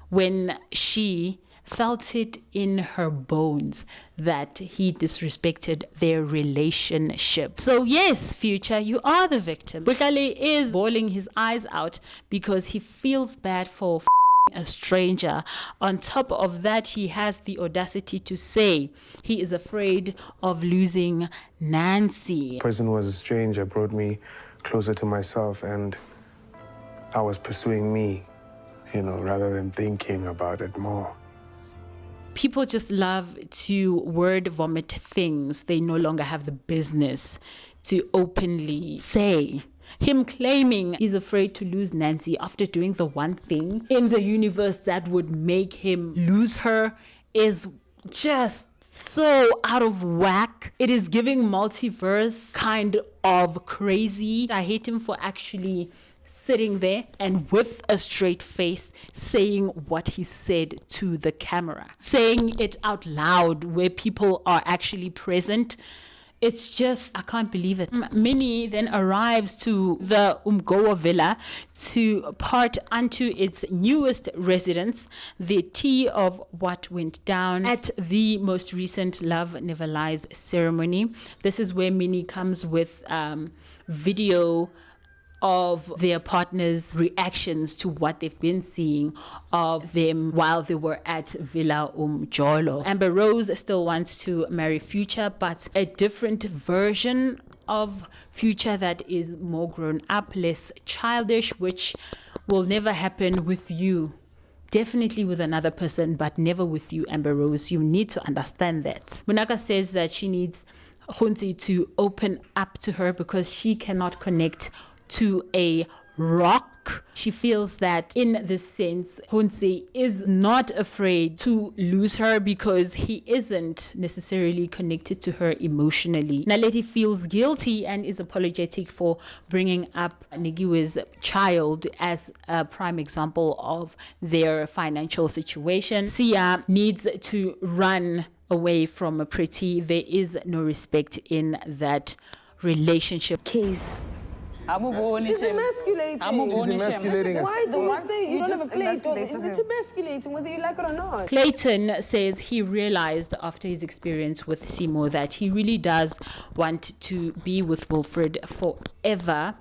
when she felt it in her bones that he disrespected their relationship. So yes, Future, you are the victim. Bohlale is bawling his eyes out because he feels bad for a stranger. On top of that, he has the audacity to say he is afraid of losing Nancy. The person who was a stranger brought me closer to myself, and I was pursuing me, rather than thinking about it more. People just love to word vomit things they no longer have the business to openly say. Him claiming he's afraid to lose Nancy after doing the one thing in the universe that would make him lose her is just so out of whack. It is giving multiverse kind of crazy. I hate him for actually sitting there and with a straight face saying what he said to the camera, saying it out loud where people are actually present. It's just, I can't believe it. Minnie then arrives to the Umgoa villa to part unto its newest residents the tea of what went down at the most recent Love Never Lies ceremony. This is where Minnie comes with video of their partners' reactions to what they've been seeing of them while they were at Villa Umjolo. Amber Rose still wants to marry Future, but a different version of Future that is more grown up, less childish, which will never happen with you. Definitely with another person, but never with you, Amber Rose. You need to understand that. Munaka says that she needs Gontse to open up to her because she cannot connect to a rock. She feels that in this sense, Gontse is not afraid to lose her because he isn't necessarily connected to her emotionally. Naledi feels guilty and is apologetic for bringing up Nikiwe's child as a prime example of their financial situation. Sia needs to run away from Pretty. There is no respect in that relationship. Case. She's emasculating. She's emasculating us. Why do you say you don't have a Clayton? emasculates It's emasculating whether you like it or not. Clayton says he realized after his experience with Simo that he really does want to be with Wilfred forever.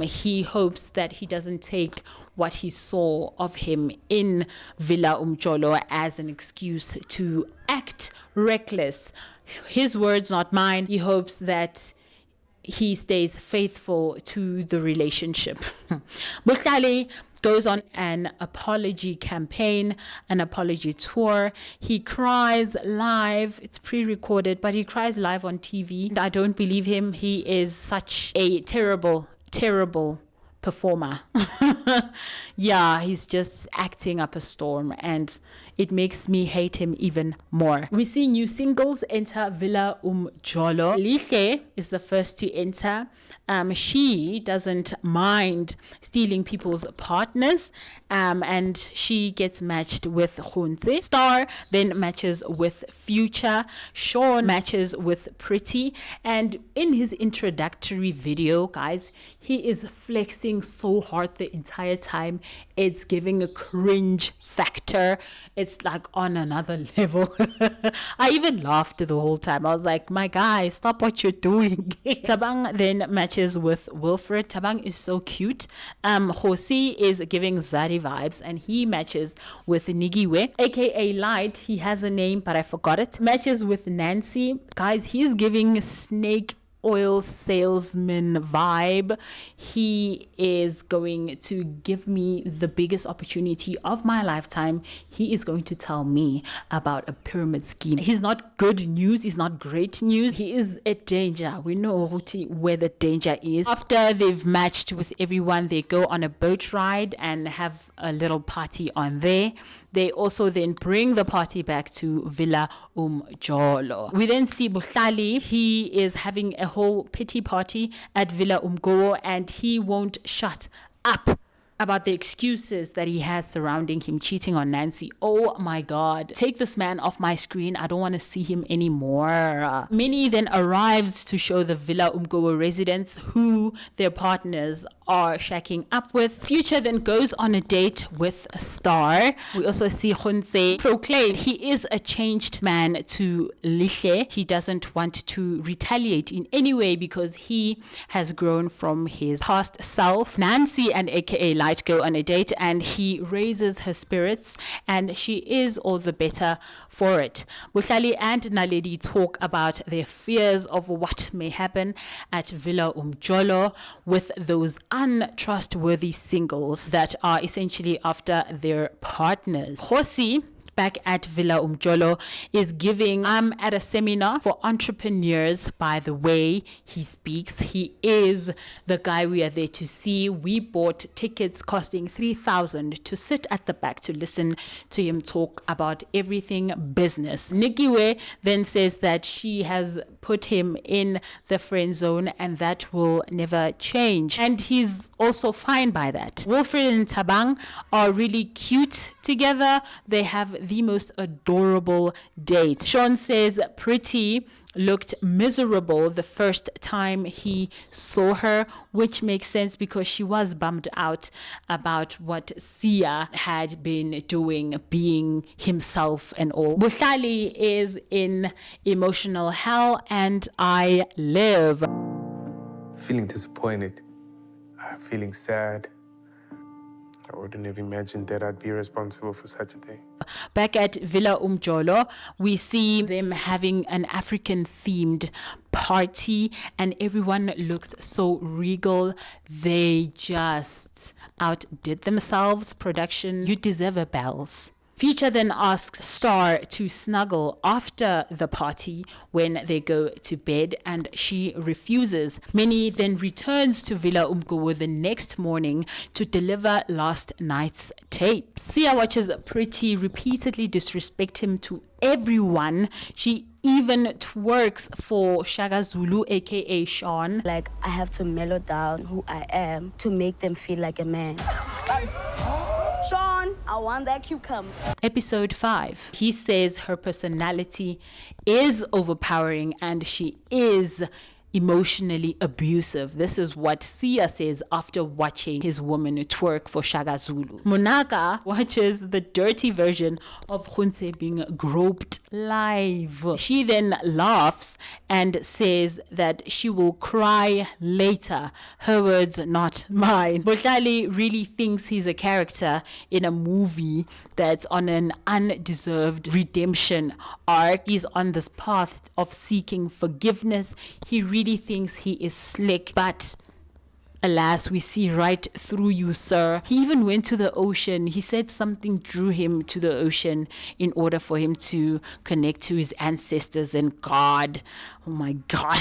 He hopes that he doesn't take what he saw of him in Villa Umjolo as an excuse to act reckless. His words, not mine. He hopes that he stays faithful to the relationship. Bohlale goes on an apology campaign, an apology tour. He cries live. It's pre-recorded, but he cries live on TV. I don't believe him. He is such a terrible, terrible performer. Yeah, he's just acting up a storm, and it makes me hate him even more. We see new singles enter Villa Umjolo. Lihle is the first to enter. She doesn't mind stealing people's partners, and she gets matched with Gontse. Star then matches with Future. Sean matches with Pretty, and in his introductory video, guys, he is flexing so hard the entire time. It's giving a cringe factor. It's like on another level. I even laughed the whole time. I was like, my guy, stop what you're doing. Thabang then matches with Wilfred. Thabang is so cute. Hosi is giving Zari vibes, and he matches with Nikiwe, aka Light. He has a name, but I forgot it. Matches with Nancy. Guys, he's giving snake oil salesman vibe. He is going to give me the biggest opportunity of my lifetime. He is going to tell me about a pyramid scheme. He's not good news. He's not great news. He is a danger. We know where the danger is. After they've matched with everyone, they go on a boat ride and have a little party on there. They also then bring the party back to Villa Umjolo. We then see Bohlale. He is having a whole pity party at Villa Umjolo, and he won't shut up about the excuses that he has surrounding him cheating on Nancy. Oh my God. Take this man off my screen. I don't want to see him anymore. Minnie then arrives to show the Villa Umjolo residents who their partners are shacking up with. Future then goes on a date with a Star. We also see Gontse proclaim he is a changed man to Lihle. He doesn't want to retaliate in any way because he has grown from his past self. Nancy and aka Light go on a date, and he raises her spirits, and she is all the better for it. Bohlale and Naledi talk about their fears of what may happen at Villa Umjolo with those untrustworthy singles that are essentially after their partners. Hosi, back at Villa Umjolo, is giving I'm at a seminar for entrepreneurs. By the way he speaks, he is the guy we are there to see. We bought tickets costing 3,000 to sit at the back to listen to him talk about everything business. Nikiwe then says that she has put him in the friend zone and that will never change, and he's also fine by that. Wilfred and Thabang are really cute together. They have the most adorable date. Sean says Pretty looked miserable the first time he saw her, which makes sense because she was bummed out about what Sia had been doing, being himself and all. Bohlale is in emotional hell, and I live. Feeling disappointed. Feeling sad. I wouldn't have imagined that I'd be responsible for such a thing. Back at Villa Umjolo, we see them having an African-themed party, and everyone looks so regal. They just outdid themselves. Production, you deserve a bells. Future then asks Star to snuggle after the party when they go to bed, and she refuses. Minnie then returns to Villa Umgowo the next morning to deliver last night's tape. Sia watches Pretty repeatedly disrespect him to everyone. She even twerks for Shaka Zulu, aka Sean. Like, I have to mellow down who I am to make them feel like a man. Sean, I want that cucumber. Episode 5. He says her personality is overpowering and she is emotionally abusive. This is what Sia says after watching his woman twerk for Shaka Zulu. Munaka watches the dirty version of Gontse being groped live. She then laughs and says that she will cry later. Her words, not mine. Bohlale really thinks he's a character in a movie that's on an undeserved redemption arc. He's on this path of seeking forgiveness. He really thinks he is slick, but alas, we see right through you, sir. He even went to the ocean. He said something drew him to the ocean in order for him to connect to his ancestors and God. Oh my God.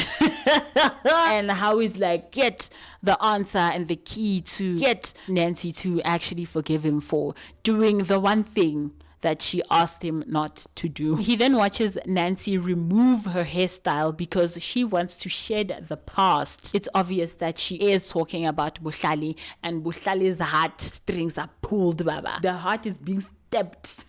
And how he's like, get the answer and the key to get Nancy to actually forgive him for doing the one thing that she asked him not to do. He then watches Nancy remove her hairstyle because she wants to shed the past. It's obvious that she is talking about Bohlale, and Bohlale's heart strings are pulled, baba. The heart is being stabbed.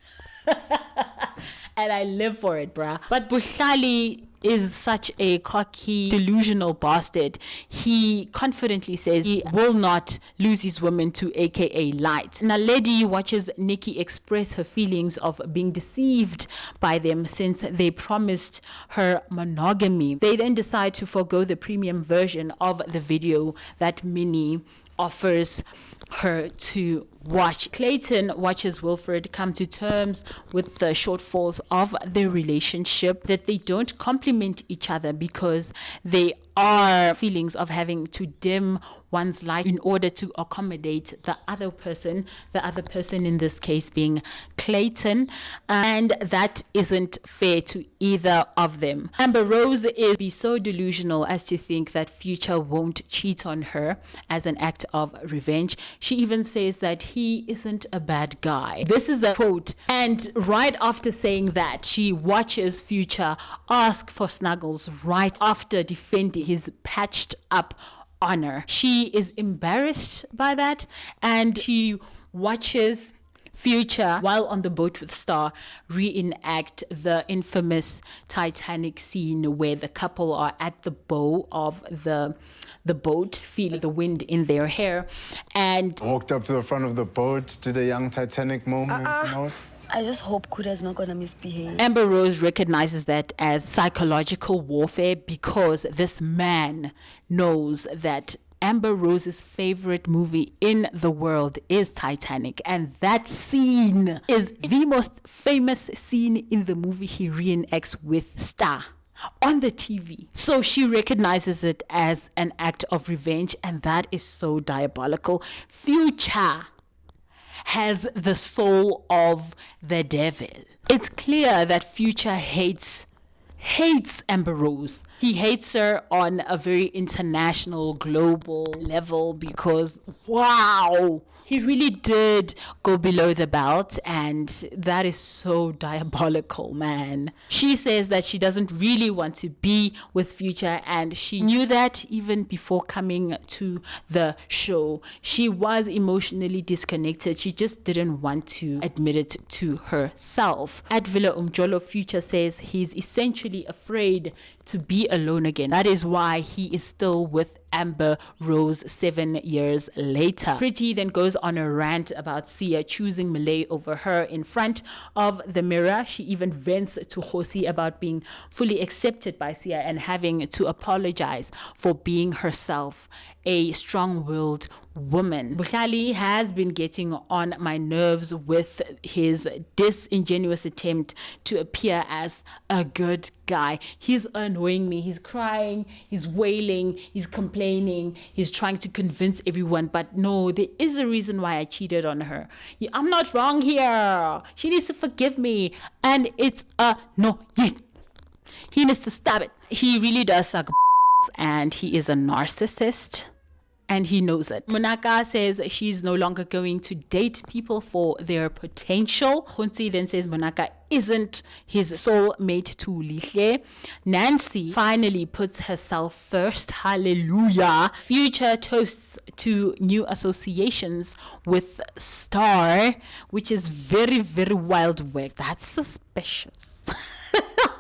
And I live for it, bruh. But Bohlale is such a cocky, delusional bastard. He confidently says he will not lose his woman to aka Light. Naledi watches Nikki express her feelings of being deceived by them since they promised her monogamy. They then decide to forego the premium version of the video that Minnie offers her to watch. Clayton watches Wilfred come to terms with the shortfalls of their relationship, that they don't complement each other because they are feelings of having to dim one's light in order to accommodate the other person in this case being Clayton, and that isn't fair to either of them. Amber Rose is be so delusional as to think that Future won't cheat on her as an act of revenge. She even says that he isn't a bad guy. This is the quote. And right after saying that, she watches Future ask for snuggles right after defending his patched up honor. She is embarrassed by that, and she watches Future, while on the boat with Star, reenact the infamous Titanic scene where the couple are at the bow of the boat, feeling the wind in their hair, and walked up to the front of the boat, did a young Titanic moment. You know? I just hope Kuda's not gonna misbehave. Amber Rose recognizes that as psychological warfare because this man knows that Amber Rose's favorite movie in the world is Titanic, and that scene is the most famous scene in the movie he reenacts with Star on the TV. So she recognizes it as an act of revenge, and that is so diabolical. Future has the soul of the devil. It's clear that Future hates Amber Rose. He hates her on a very international, global level because, wow, he really did go below the belt, and that is so diabolical, man. She says that she doesn't really want to be with Future, and she knew that even before coming to the show. She was emotionally disconnected. She just didn't want to admit it to herself. At Villa Umjolo, Future says he's essentially afraid to be alone again. That is why he is still with Amber Rose 7 years later. Pretty then goes on a rant about Sia choosing Malay over her in front of the mirror. She even vents to Khosi about being fully accepted by Sia and having to apologize for being herself, a strong-willed woman. Bohlale has been getting on my nerves with his disingenuous attempt to appear as a good guy. He's annoying me. He's crying, he's wailing, he's complaining, he's trying to convince everyone, but no, there is a reason why I cheated on her. I'm not wrong here. She needs to forgive me, and it's a no. He needs to stop it. He really does suck and he is a narcissist. And he knows it. Munaka says she's no longer going to date people for their potential. Gontse then says Munaka isn't his soulmate to Lihle. Nancy finally puts herself first. Hallelujah. Future toasts to new associations with Star, which is very, very wild west. That's suspicious.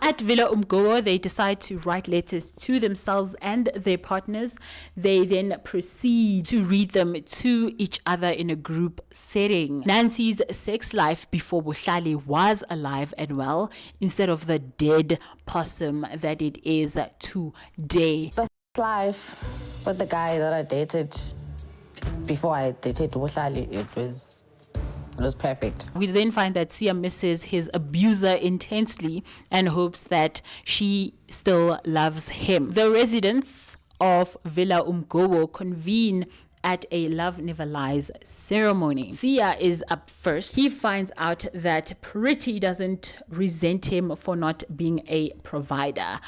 At Villa Umgoa, they decide to write letters to themselves and their partners. They then proceed to read them to each other in a group setting. Nancy's sex life before Bohlale was alive and well, instead of the dead possum that it is today. The life with the guy that I dated before I dated Bohlale, it was perfect. We then find that Sia misses his abuser intensely and hopes that she still loves him. The residents of Villa Umgowo convene at a Love Never Lies ceremony. Sia is up first. He finds out that Pretty doesn't resent him for not being a provider.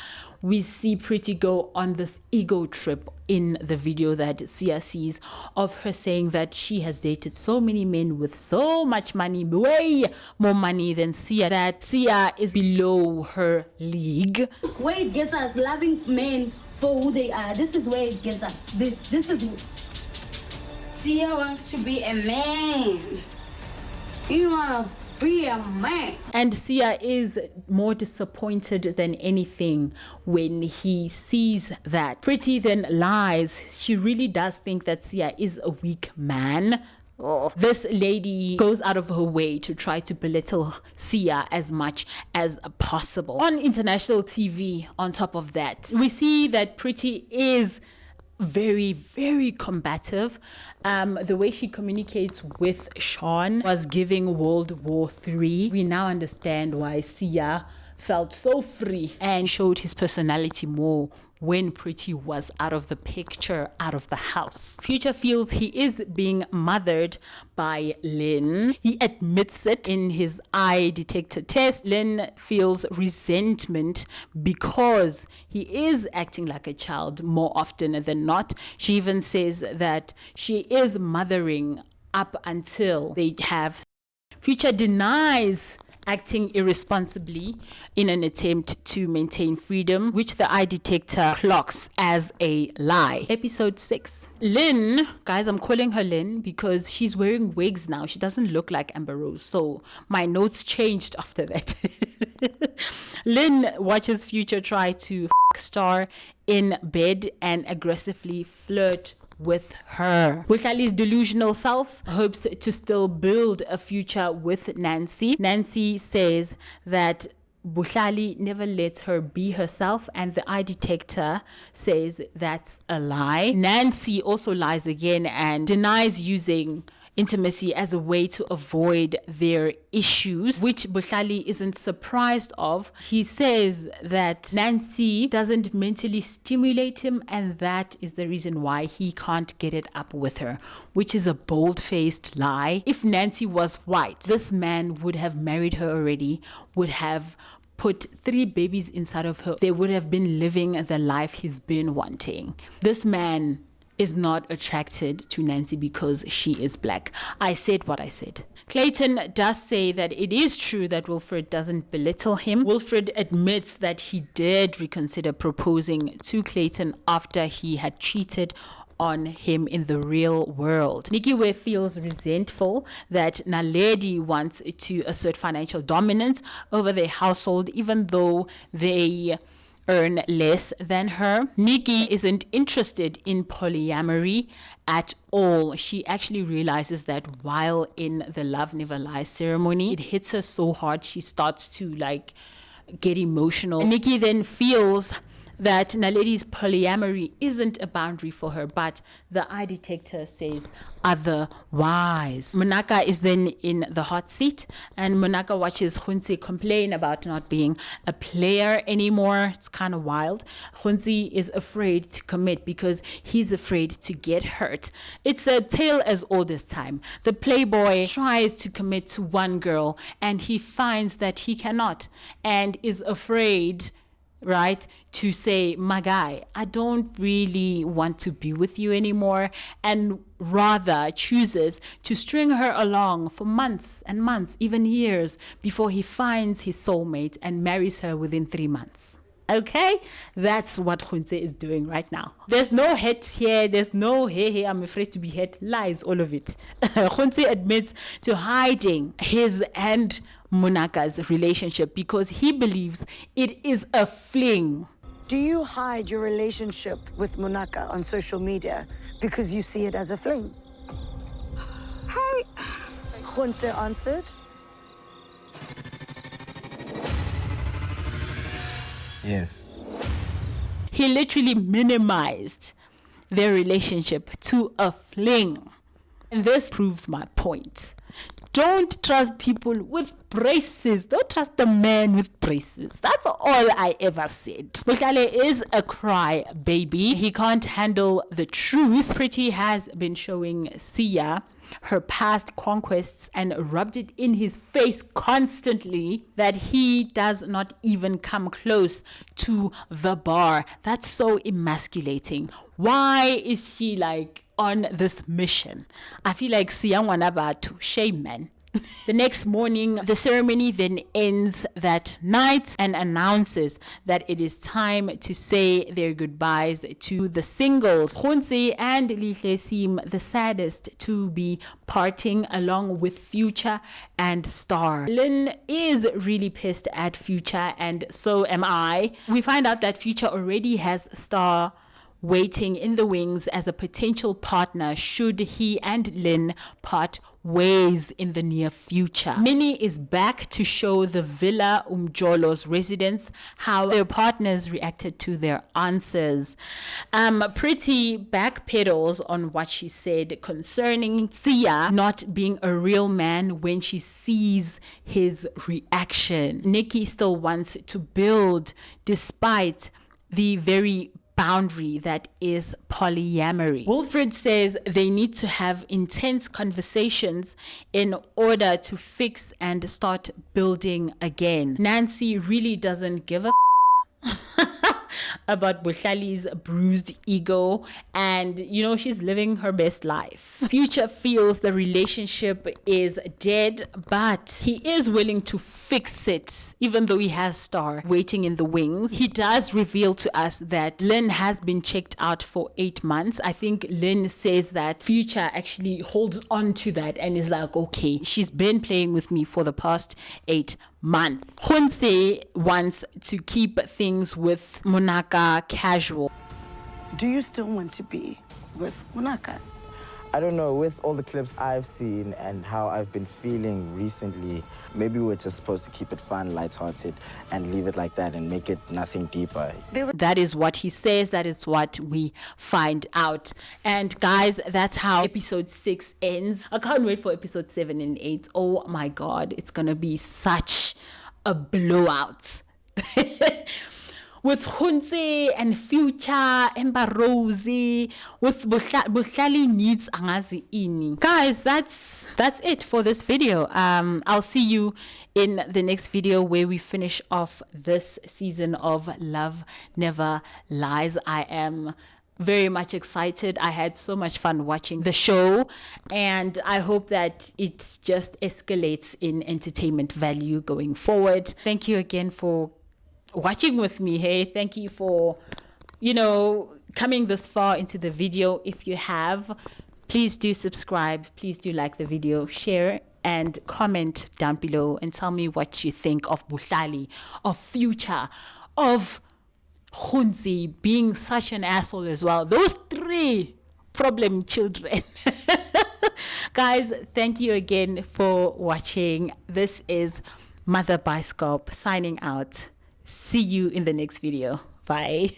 We see Pretty go on this ego trip in the video that Sia sees of her saying that she has dated so many men with so much money, way more money than Sia, that Sia is below her league. Where it gets us loving men for who they are. This is where it gets us. This is Sia wants to be a man. You want to be a man. And Sia is more disappointed than anything when he sees that. Pretty then lies. She really does think that Sia is a weak man. This lady goes out of her way to try to belittle Sia as much as possible. On international TV, on top of that, we see that Pretty is very, very combative. The way she communicates with Sean was giving World War III. We now understand why Sia felt so free and showed his personality more when Pretty was out of the picture, out of the house. Future feels he is being mothered by Lynn. He admits it in his eye detector test. Lynn feels resentment because he is acting like a child more often than not. She even says that she is mothering up until they have. Future denies acting irresponsibly in an attempt to maintain freedom, which the eye detector clocks as a lie. Episode 6. Lynn, guys, I'm calling her Lynn because she's wearing wigs now. She doesn't look like Amber Rose, so my notes changed after that. Lynn watches Future try to Star in bed and aggressively flirt with her. Bohlale's delusional self hopes to still build a future with Nancy. Nancy says that Bohlale never lets her be herself, and the eye detector says that's a lie. Nancy also lies again and denies using intimacy as a way to avoid their issues, which Bohlale isn't surprised of. He says that Nancy doesn't mentally stimulate him, and that is the reason why he can't get it up with her, which is a bold-faced lie. If Nancy was white, this man would have married her already, would have put 3 babies inside of her. They would have been living the life he's been wanting. This man is not attracted to Nancy because she is black. I said what I said. Clayton does say that it is true that Wilfred doesn't belittle him. Wilfred admits that he did reconsider proposing to Clayton after he had cheated on him in the real world. Nikiwe feels resentful that Naledi wants to assert financial dominance over their household, even though they earn less than her. Nikki isn't interested in polyamory at all. She actually realizes that while in the Love Never Lies ceremony, it hits her so hard she starts to get emotional. Nikki then feels that Naledi's polyamory isn't a boundary for her, but the eye detector says otherwise. Munaka is then in the hot seat, and Munaka watches Gontse complain about not being a player anymore. It's kind of wild. Gontse is afraid to commit because he's afraid to get hurt. It's a tale as old as time. The playboy tries to commit to one girl and he finds that he cannot and is afraid, right, to say, my guy, I don't really want to be with you anymore, and rather chooses to string her along for months and months, even years, before he finds his soulmate and marries her within 3 months. Okay, that's what Gontse is doing right now. There's no hate here. There's no hey, I'm afraid to be hit. Lies, all of it. Gontse admits to hiding his and Munaka's relationship because he believes it is a fling. Do you hide your relationship with Munaka on social media because you see it as a fling? Hi. Gontse answered. Yes. He literally minimized their relationship to a fling. And this proves my point. Don't trust people with braces. Don't trust a man with braces. That's all I ever said. Bohlale is a cry baby. He can't handle the truth. Pretty has been showing Sia her past conquests and rubbed it in his face constantly that he does not even come close to the bar. That's so emasculating. Why is she like on this mission? I feel like Siyangwana Batu, shame man. The next morning, the ceremony then ends that night and announces that it is time to say their goodbyes to the singles. Gontse and Lihle seem the saddest to be parting, along with Future and Star. Lynn is really pissed at Future, and so am I. We find out that Future already has Star waiting in the wings as a potential partner should he and Lynn part ways in the near future. Minnie is back to show the Villa Umjolo's residents how their partners reacted to their answers. Pretty backpedals on what she said concerning Sia not being a real man when she sees his reaction. Nikki still wants to build despite the very boundary that is polyamory. Wilfred says they need to have intense conversations in order to fix and start building again. Nancy really doesn't give a about Bohlale's bruised ego, and she's living her best life. Future feels the relationship is dead, but he is willing to fix it, even though he has Star waiting in the wings. He does reveal to us that Lynn has been checked out for 8 months. I think Lynn says that Future actually holds on to that and is like, okay, she's been playing with me for the past 8 months. Gontse wants to keep things with Munaka casual. Do you still want to be with Munaka? I don't know, with all the clips I've seen and how I've been feeling recently, maybe we're just supposed to keep it fun, lighthearted, and leave it like that and make it nothing deeper. That is what he says. That is what we find out. And guys, that's how episode 6 ends. I can't wait for episode 7 and 8. Oh my God, it's gonna be such a blowout. With Gontse and Future, Ember Rosie, with Bohlale needs angazi ini. Guys, that's it for this video. I'll see you in the next video where we finish off this season of Love Never Lies. I am very much excited. I had so much fun watching the show, and I hope that it just escalates in entertainment value going forward. Thank you again for watching with me. Hey, thank you for coming this far into the video. If you have, please do subscribe, please do like the video, share and comment down below and tell me what you think of Bohlale, of Future, of Gontse being such an asshole as well. Those 3 problem children. Guys, thank you again for watching. This is Mother Biscope signing out. See you in the next video. Bye.